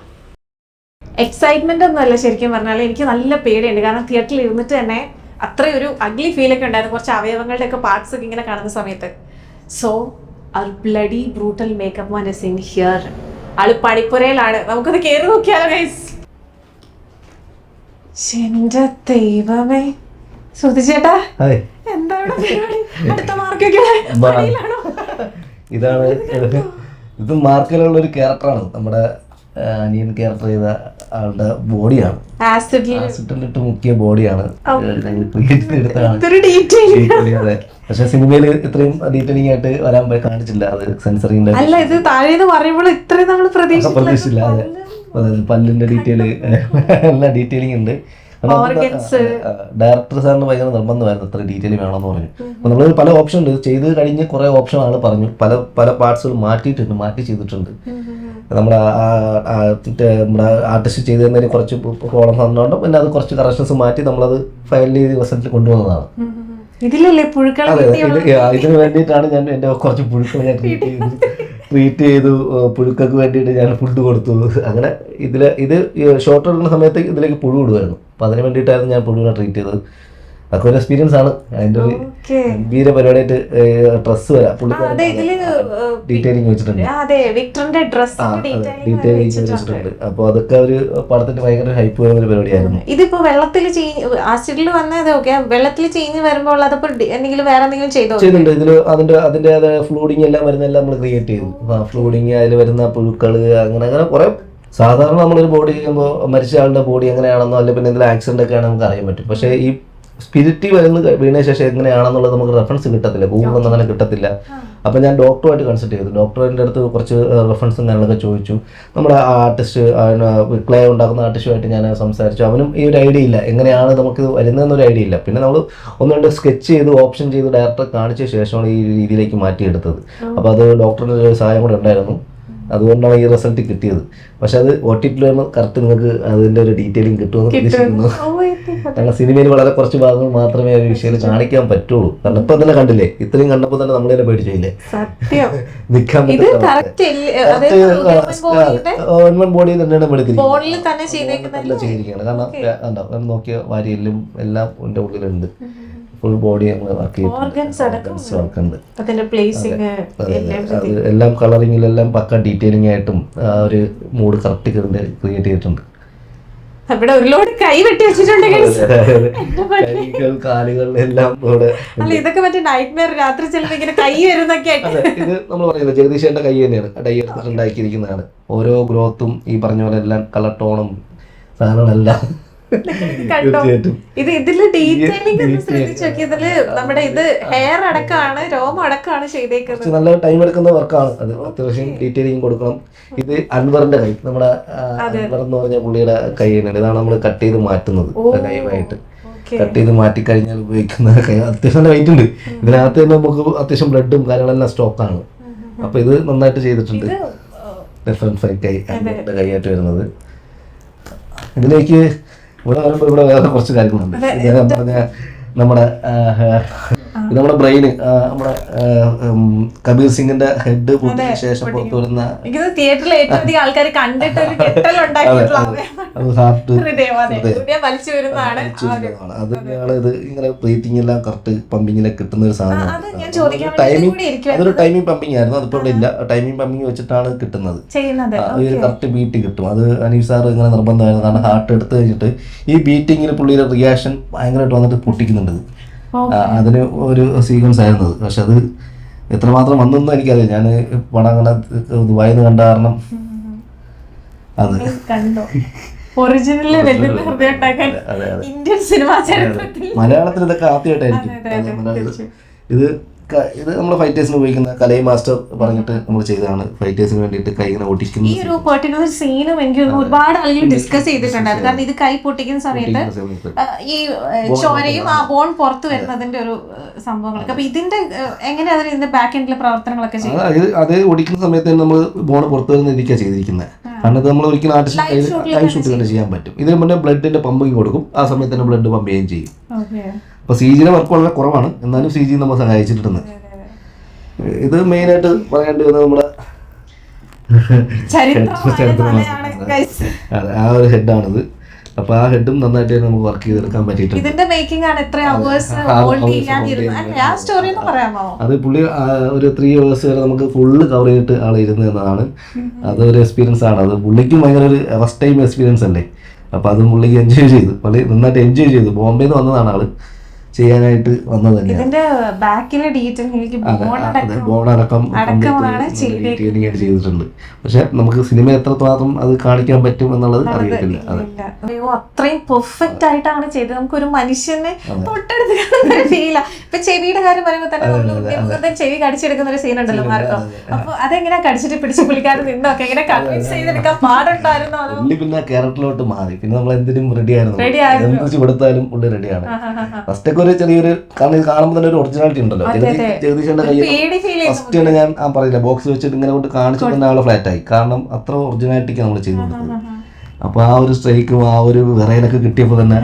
എക്സൈറ്റ്മെന്റ് ഒന്നുമല്ല ശരിക്കും പറഞ്ഞാൽ, എനിക്ക് നല്ല പേടിയുണ്ട്. കാരണം തിയേറ്ററിൽ ഇരുന്നിട്ട് തന്നെ അത്രയും ഒരു അഗ്ലി ഫീലൊക്കെ ഉണ്ടായിരുന്നു, കുറച്ച് അവയവങ്ങളുടെ ഒക്കെ പാർട്സ് ഒക്കെ ഇങ്ങനെ കാണുന്ന സമയത്ത്. So bloody brutal makeup man is in here. ആള് പണിപ്പുരയിലാണ്. നമുക്കത് കേറി നോക്കിയാലോ ഗൈസ്? എന്റെ ദൈവമേ, സുധിച്ചേട്ടാ എന്താ അടുത്ത മാർക്കൊക്കെയാണോ? ഇതാണ് ഇത് മാർക്കിലുള്ള ഒരു ക്യാരക്ടറാണ്. നമ്മുടെ അനിയൻ ക്യാരക്ടർ ചെയ്ത ആളുടെ ബോഡിയാണ്, ആസിഡിലിട്ട് മുക്കിയ ബോഡിയാണ് എടുത്തതാണ്. അതെ, പക്ഷെ സിനിമയിൽ ഇത്രയും ഡീറ്റെയിലിംഗ് ആയിട്ട് വരാൻ കാണിച്ചില്ല. അത് സെൻസറിന്റെ പ്രതീക്ഷിച്ചില്ല. അതെ, പല്ലിന്റെ ഡീറ്റെയിൽ എല്ലാ ഡീറ്റെയിലിംഗ് ഉണ്ട്. ഡയറക്ടർ സാറിന് ഭയങ്കര നിർബന്ധമായിരുന്നു ഇത്ര ഡീറ്റെയിൽ വേണമെന്ന് പറഞ്ഞു. അപ്പൊ നമ്മൾ പല ഓപ്ഷൻ ഉണ്ട്, ചെയ്ത് കഴിഞ്ഞ് കുറെ ഓപ്ഷൻ ആൾ പറഞ്ഞു. പല പാർട്സുകൾ മാറ്റി ചെയ്തിട്ടുണ്ട്. നമ്മുടെ ആർട്ടിസ്റ്റ് ചെയ്ത് തന്നതിന് കുറച്ച് പ്രോബ്ലം വന്നതുകൊണ്ട് പിന്നെ അത് കുറച്ച് കറക്ഷൻസ് മാറ്റി നമ്മളത് ഫൈനൽ ചെയ്ത് റിസൾട്ടിൽ കൊണ്ടുവന്നതാണ്. അതെ, ഇതിന് വേണ്ടിയിട്ടാണ് ഞാൻ എൻ്റെ കുറച്ച് പുഴുക്കൾ ഞാൻ ട്രീറ്റ് ചെയ്തു. പുഴുക്കൾക്ക് വേണ്ടിയിട്ട് ഞാൻ ഫുഡ് കൊടുത്തു. അങ്ങനെ ഇത് ഷോർട്ട് എടുക്കുന്ന സമയത്ത് ഇതിലേക്ക് പുഴു ഇടുമായിരുന്നു. അപ്പം അതിന് വേണ്ടിയിട്ടായിരുന്നു ഞാൻ പുഴുവിനെ ട്രീറ്റ് ചെയ്തത്. അതൊക്കെ ഒരു എക്സ്പീരിയൻസ് ആണ്. അതിന്റെ ഒരു Okay. ഗംഭീര പരിപാടിയായിട്ട് ഡ്രസ്സ് വരാം അതെ, ഇതില് ഡീറ്റെയിലിംഗ് വെച്ചിട്ടുണ്ട്. അതെ, വിക്ടറിന്റെ ഡ്രസ്സിന്റെ ഡീറ്റെയിലിംഗ് വെച്ചിട്ടുണ്ട്. അപ്പൊ അതൊക്കെ ഒരു പടത്തിന്റെ ഭയങ്കര ഹൈപ്പ് വരുന്ന ഒരു പരിപാടിയായിരുന്നു. ഇതിപ്പോ വെള്ളത്തിൽ ആസിഡിൽ വന്നത് ഓക്കെ, വെള്ളത്തിൽ ചീഞ്ഞ് വരുമ്പോൾ അതപ്പോ എന്തെങ്കിലും വേറെ എന്തെങ്കിലും ചെയ്തിട്ടുണ്ട്. ഇതിൽ അതിന്റെ ഫ്ലൂഡിങ് എല്ലാം വരുന്നെല്ലാം നമ്മൾ ക്രിയേറ്റ് ചെയ്തു. ഫ്ലൂഡിങ്, അതിൽ വരുന്ന പുഴുക്കള്, അങ്ങനെ അങ്ങനെ കുറെ. സാധാരണ നമ്മളൊരു ബോഡി ചെയ്യുമ്പോൾ മരിച്ച ആളുടെ ബോഡി എങ്ങനെയാണെന്നോ അല്ലെങ്കിൽ പിന്നെ എന്തെങ്കിലും ആക്സിഡന്റ് ഒക്കെ ആണെങ്കിൽ നമുക്ക് അറിയാൻ പറ്റും. പക്ഷേ ഈ സ്പിരിറ്റ് വീണ ശേഷം എങ്ങനെയാണെന്നുള്ളത് നമുക്ക് റെഫറൻസ് കിട്ടത്തില്ല, ഗൂഗിളൊന്നും അങ്ങനെ കിട്ടത്തില്ല. അപ്പം ഞാൻ ഡോക്ടറുമായിട്ട് കൺസൾട്ട് ചെയ്തു. ഡോക്ടറിൻ്റെ അടുത്ത് കുറച്ച് റെഫറൻസും കാര്യങ്ങളൊക്കെ ചോദിച്ചു. നമ്മുടെ ആർട്ടിസ്റ്റ്, ക്ലേ ഉണ്ടാക്കുന്ന ആർട്ടിസ്റ്റുമായിട്ട് ഞാൻ സംസാരിച്ചു. അവനും ഈ ഒരു ഐഡിയ ഇല്ല, എങ്ങനെയാണ് നമുക്ക് വരുന്നതെന്നൊരു ഐഡിയ ഇല്ല. പിന്നെ നമ്മൾ ഒന്ന് രണ്ട് സ്കെച്ച് ചെയ്ത് ഓപ്ഷൻ ചെയ്ത് ഡയറക്ടറെ കാണിച്ച ശേഷമാണ് ഈ രീതിയിലേക്ക് മാറ്റിയെടുത്തത്. അപ്പോൾ അത് ഡോക്ടറിൻ്റെ ഒരു സഹായം കൂടെ ഉണ്ടായിരുന്നു. അതുകൊണ്ടാണ് ഈ റിസൾട്ട് കിട്ടിയത്. പക്ഷെ അത് OTT കറക്റ്റ് നിങ്ങൾക്ക് അതിൻ്റെ ഒരു ഡീറ്റെയിലിംഗ് കിട്ടുമെന്ന് പ്രതീക്ഷിക്കുന്നു. കാരണം സിനിമയിൽ വളരെ കുറച്ച് ഭാഗങ്ങൾ മാത്രമേ ഒരു വിഷയം കാണിക്കാൻ പറ്റുള്ളൂ. കാരണം ഇപ്പം തന്നെ കണ്ടില്ലേ, ഇത്രയും കണ്ടപ്പോൾ തന്നെ നമ്മൾ തന്നെ പേടിച്ചില്ലേ, നിൽക്കാൻ ഗവൺമെന്റ് ബോഡി തന്നെയാണ് ചെയ്തിരിക്കുകയാണ്. കാരണം നോക്കിയ വാരിയെല്ലും എല്ലാം എൻ്റെ ഉള്ളിലുണ്ട്. ഫുൾ ബോഡി എല്ലാം കളറിങ്ങിലെല്ലാം പക്ക ഡീറ്റെയിലിംഗ് ആയിട്ടും ആ ഒരു മൂഡ് കറക്റ്റ് ക്രിയേറ്റ് ചെയ്തിട്ടുണ്ട്. കാലുകളിലെല്ലാം ഇതൊക്കെ മറ്റേ നൈറ്റ്മെയർ, രാത്രി ചിലപ്പോൾ ഇങ്ങനെ കൈ വരുന്നൊക്കെ. ഇത് നമ്മൾ പറയുന്നത് ജഗദീഷേന്റെ കൈ തന്നെയാണ്, ഡൈ എടുത്തിട്ട് ഉണ്ടാക്കിയിരിക്കുന്നതാണ്. ഓരോ ഗ്രോത്തും ഈ പറഞ്ഞ പോലെ എല്ലാം കളർ ടോണും സാധനങ്ങളെല്ലാം നമ്മുടെ ഇത് ഹെയർ അടക്കമാണ്, രോമം അടക്കമാണ് ചെയ്തേക്കുന്നത്. നല്ല ടൈം എടുക്കുന്ന വർക്കാണ് അത്. അത്യാവശ്യം ഡീറ്റെയിലിംഗ് കൊടുക്കണം. ഇത് അൻവറിന്റെ കൈ, നമ്മുടെ അൻവർ എന്ന് പറഞ്ഞ പുള്ളിയുടെ കൈ തന്നെയാണ്. ഇതാണ് നമ്മൾ കട്ട് ചെയ്ത് മാറ്റുന്നത് കൈമായിട്ട്. കട്ട് ചെയ്ത് മാറ്റി കഴിഞ്ഞാൽ ഉപയോഗിക്കുന്ന കൈ അത്യാവശ്യം നല്ല വെയിറ്റ് ഉണ്ട്. ഇതിനകത്ത് തന്നെ നമുക്ക് അത്യാവശ്യം ബ്ലഡും കാര്യങ്ങളെല്ലാം സ്റ്റോക്കാണ്. അപ്പൊ ഇത് നന്നായിട്ട് ചെയ്തിട്ടുണ്ട്. ഡിഫറൻറ്റ് കൈ അൻവറിന്റെ കൈയായിട്ട് വരുന്നത്. ഇതിലേക്ക് ഇവിടെ വരുമ്പോൾ ഇവിടെ വേറെ കുറച്ച് കാര്യങ്ങളുണ്ട്. ഇദ്ദേഹം പറഞ്ഞ നമ്മുടെ ബ്രെയിന്, നമ്മുടെ കബീർ സിംഗിന്റെ ഹെഡ് പൊട്ടിയ ശേഷം പുറത്തു വരുന്ന അത് തന്നെയാണ്. ഇത് ഇങ്ങനെ ബ്രീത്തിങ് എല്ലാം കറക്റ്റ് പമ്പിങ്ങിലൊക്കെ കിട്ടുന്ന ഒരു സാധനമാണ്. അതൊരു ടൈമിംഗ് പമ്പിങ് ആയിരുന്നു. അതിപ്പോ ഇവിടെ ഇല്ല. ടൈമിംഗ് പമ്പിങ് വെച്ചിട്ടാണ് കിട്ടുന്നത്. ഒരു കറക്റ്റ് ബീറ്റ് കിട്ടും. അത് അനീഫ് സാർ ഇങ്ങനെ നിർബന്ധമായിരുന്നു. കാരണം ഹാർട്ട് എടുത്തു കഴിഞ്ഞിട്ട് ഈ ബീറ്റിങ്ങിന് പുള്ളിയുടെ റിയാക്ഷൻ ഭയങ്കരമായിട്ട് വന്നിട്ട് പൊട്ടിക്കുന്നുണ്ട്. അതിന് ഒരു സീക്വൻസ് ആയിരുന്നു അത്. പക്ഷെ അത് എത്രമാത്രം വന്നെന്നും എനിക്കറിയാം. ഞാൻ പടം അങ്ങനെ ദുബായിന്ന് കണ്ട കാരണം അത് മലയാളത്തിൽ ഇതൊക്കെ ആദ്യമായിട്ടായിരിക്കും. ഇത് നമ്മൾ ഫൈറ്റേഴ്സിന് ഉപയോഗിക്കുന്ന കലൈ മാസ്റ്റർ പറഞ്ഞിട്ട് നമ്മൾ ചെയ്തതാണ്. ഫൈറ്റേഴ്സിന് വേണ്ടിയിട്ട് കൈ ഇങ്ങനെ ഒട്ടിക്കുന്നു. ഈ ഒരു പെർട്ടിക്കുലർ സീനും എനിക്ക് ഒരുപാട് ആളുകൾ ഡിസ്കസ് ചെയ്തിട്ടുണ്ടായിരുന്നു. കാരണം ഇത് കൈ പൊട്ടിക്കുന്ന സമയത്ത് ഈ ചോരയും ആ ബോൺ പുറത്ത് വരുന്നതിന്റെ ഒരു സംഭവങ്ങളൊക്കെ. അപ്പൊ ഇതിന്റെ എങ്ങനെ അതിന് ഇതിന്റെ ബാക്ക് എൻഡിലെ പ്രവർത്തനങ്ങളൊക്കെ ചെയ്യും? അത് ഒടിക്കുന്ന സമയത്ത് നമ്മൾ ബോൺ പുറത്ത് വരുന്ന രീതിക്കാണ് ചെയ്തിരിക്കുന്നത്. കാരണം ഇത് നമ്മൾ ഒരിക്കലും ആർട്ടിസ്റ്റ് ലൈവ് ഷൂട്ട് തന്നെ ചെയ്യാൻ പറ്റും. ഇതിന് മുന്നേ ബ്ലഡിന്റെ പമ്പിങ് കൊടുക്കും. ആ സമയത്ത് തന്നെ ബ്ലഡ് പമ്പ് ചെയ്യുകയും ചെയ്യും. അപ്പൊ CG വർക്ക് വളരെ കുറവാണ്, എന്നാലും CG നമ്മൾ സഹായിച്ചിട്ടുണ്ട്. ഇത് മെയിനായിട്ട് പറയേണ്ടി വന്നത് നമ്മുടെ അതെ, ആ ഒരു ഹെഡാണിത്. അപ്പൊ ആ ഹെഡും നന്നായിട്ട് നമുക്ക് വർക്ക് ചെയ്തെടുക്കാൻ പറ്റിയിട്ടുണ്ട്. അത് പുള്ളി ഒരു 3 hours വരെ നമുക്ക് ഫുള്ള് കവർ ചെയ്തിട്ട് ആൾ ഇരുന്ന് എന്നതാണ്. അതൊരു എക്സ്പീരിയൻസ് ആണ്. അത് പുള്ളിക്കും ഭയങ്കര ഒരു ഫസ്റ്റ് ടൈം എക്സ്പീരിയൻസ് അല്ലേ. അപ്പൊ അത് പുള്ളിക്ക് എൻജോയ് ചെയ്തു. പുള്ളി നന്നായിട്ട് എൻജോയ് ചെയ്തു. ബോംബെന്ന് വന്നതാണ് ആള്, ചെയ്യാനായിട്ട് വന്നത് ബോണടക്കം ചെയ്തിട്ടുണ്ട്. പക്ഷെ നമുക്ക് സിനിമ എത്രത്തോളം അത് കാണിക്കാൻ പറ്റും എന്നുള്ളത് അറിയത്തില്ല. അത്രയും പെർഫെക്റ്റ് ആയിട്ടാണ് ചെയ്തത്. നമുക്കൊരു മനുഷ്യനെ തൊട്ടടുത്ത് ഫീല. ഇപ്പൊ ചെവിയുടെ കാര്യം പറയുമ്പോൾ തന്നെ നമ്മൾ ചെവി കടിച്ചെടുക്കുന്ന ഒരു സീൻ ഉണ്ടല്ലോ മാർക്കോ. അപ്പൊ അതെങ്ങനെ കടിച്ചിട്ട് പിടിച്ച് പുള്ളിക്കാരൻ നിന്നൊക്കെ എങ്ങനെ കൺവിൻസ് ചെയ്തെടുക്കാൻ പാടുണ്ടായിരുന്നോ? പിന്നെ ക്യാരക്ടറിലോട്ട് മാറി. പിന്നെ നമ്മൾ എന്തിനും റെഡിയായിരുന്നു, കൊടുത്താലും പുള്ളി റെഡിയാണ്. ഫസ്റ്റ് ഒരു ചെറിയൊരു, കാരണം ഇത് കാണുമ്പോൾ തന്നെ ഒരു ഒറിജിനാലിറ്റി ഉണ്ടല്ലോ. ജഗദീഷന്റെ കയ്യിൽ ഫസ്റ്റ് തന്നെ ഞാൻ പറയില്ല, ബോക്സ് വെച്ചിട്ട് ഇങ്ങനെ കൊണ്ട് കാണിച്ചിട്ട് തന്നെ ആളെ ഫ്ലാറ്റ് ആയി. കാരണം അത്ര ഒറിജിനാലിറ്റിക്ക് നമ്മൾ ചെയ്തു കൊടുത്തത്. അപ്പൊ ആ ഒരു സ്ട്രൈക്കും ആ ഒരു വിറയലൊക്കെ കിട്ടിയപ്പോ തന്നെ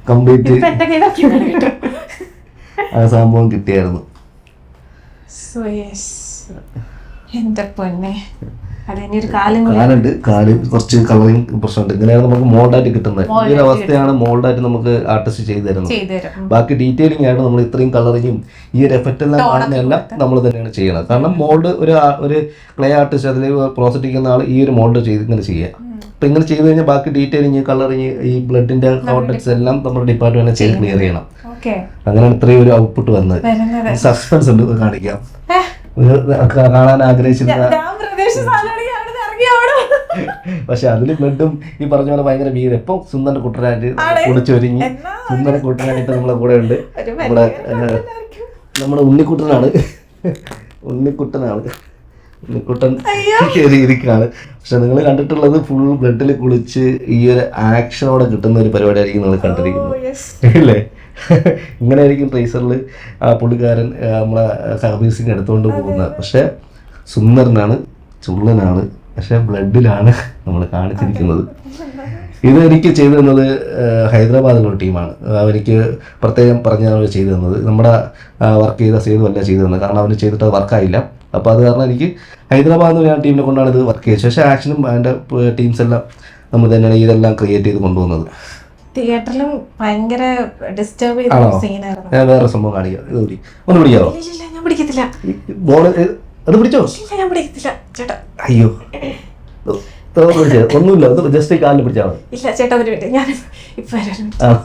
കംപ്ലീറ്റ് ആ സംഭവം കിട്ടിയായിരുന്നു. എന്റെ പൊന്നെ, അത് ഇനി ഒരു കാലം കൂടി കാലുണ്ട്, കാല് കുറച്ച് കളറിങ് പ്രശ്നമുണ്ട്. ഇങ്ങനെയാണ് നമുക്ക് മോൾഡായിട്ട് കിട്ടുന്നത്. ഈ ഒരു അവസ്ഥയാണ് മോൾഡായിട്ട് നമുക്ക് ആർട്ടിസ്റ്റ് ചെയ്തു തരുന്നത്. ചെയ്തു തരും. ബാക്കി ഡീറ്റെയിലിംഗ് ആയിട്ട് നമ്മൾ ഇത്രയും കളറിങ്ങും ഈ ഒരു എഫക്റ്റ് എല്ലാം കാണുന്നതെല്ലാം നമ്മൾ തന്നെയാണ് ചെയ്യണത്. കാരണം മോൾഡ് ഒരു ക്ലേ ആർട്ടിസ്റ്റ് അതിൽ പ്രോസസ് ചെയ്യുന്ന ആൾ ഈ ഒരു മോൾഡ് ചെയ്ത് ഇങ്ങനെ ചെയ്യുക. അപ്പം ഇങ്ങനെ ചെയ്ത് കഴിഞ്ഞാൽ ബാക്കി ഡീറ്റെയിലിങ്, കളറിങ്, ഈ ബ്ലഡിന്റെ കോൺടാക്ട്സ് എല്ലാം നമ്മുടെ ഡിപ്പാർട്ട്മെന്റ് ചെയ്ത് ക്ലിയർ ചെയ്യണം. അങ്ങനെയാണ് ഇത്രയും ഒരു ഔട്ട്പുട്ട് വന്നത്. സസ്പെൻസ് ഉണ്ട്, കാണിക്കാം. കാണാൻ ആഗ്രഹിച്ചിരുന്ന പക്ഷെ അതിൽ ബ്ലഡും ഈ പറഞ്ഞ പോലെ ഭയങ്കര വീട്. എപ്പം സുന്ദരന്റെ കുട്ടനായിട്ട് കുളിച്ചൊരുങ്ങി സുന്ദരൻ കുട്ടനായിട്ട് നമ്മളെ കൂടെ ഉണ്ട്. നമ്മുടെ ഉണ്ണിക്കുട്ടനാണ്. ഉണ്ണിക്കുട്ടൻ ഇരിക്കാണ്. പക്ഷെ നിങ്ങൾ കണ്ടിട്ടുള്ളത് ഫുൾ ബ്ലഡിൽ കുളിച്ച് ഈ ഒരു ആക്ഷനോടെ കിട്ടുന്ന ഒരു പരിപാടിയായിരിക്കും നിങ്ങൾ കണ്ടിരിക്കുന്നത് അല്ലേ? ഇങ്ങനെ ആയിരിക്കും ട്രേസറിൽ പുള്ളിക്കാരൻ നമ്മളെ സർവീസിങ് എടുത്തുകൊണ്ട് പോകുന്നത്. പക്ഷെ സുന്ദരനാണ്, ചുള്ളനാണ്, പക്ഷെ ബ്ലഡിലാണ് നമ്മൾ കാണിച്ചിരിക്കുന്നത്. ഇത് എനിക്ക് ചെയ്തു തന്നത് ഹൈദരാബാദിലുള്ള ടീമാണ്. എനിക്ക് പ്രത്യേകം പറഞ്ഞാണ് ചെയ്തു തന്നത്. നമ്മുടെ വർക്ക് ചെയ്ത സേതുവല്ല ചെയ്തു തന്നത്. കാരണം അവന് ചെയ്തിട്ട് അത് വർക്കായില്ല. അപ്പോൾ അത് കാരണം എനിക്ക് ഹൈദരാബാദിൽ നിന്ന് ഞാൻ ടീമിനെ കൊണ്ടാണ് ഇത് വർക്ക് ചെയ്തത്. പക്ഷേ ആക്ഷനും അതിൻ്റെ ടീംസ് എല്ലാം നമ്മൾ തന്നെയാണ് ഇതെല്ലാം ക്രിയേറ്റ് ചെയ്ത് കൊണ്ടുവന്നത്. തിയേറ്ററിലും ഭയങ്കര ഡിസ്റ്റർബ് ചെയ്ത സീനായിരുന്നു. ഞാൻ വേറെ സംഭവം കാണിക്കാം. ഇത് കൂടി ഒന്ന് പിടിക്കാവോ? ഞാൻ പിടിക്കത്തില്ല. അത് പിടിച്ചോ? ഞാൻ പിടിക്കത്തില്ല ചേട്ടാ. അയ്യോ, ഒന്നുമില്ല, ഒന്ന് ജസ്റ്റ് കാലിൽ പിടിച്ചാൽ മതി. ഇല്ല ചേട്ടാ, ഒരു മിനിറ്റ്, ഞാൻ ഇപ്പൊ വരാം.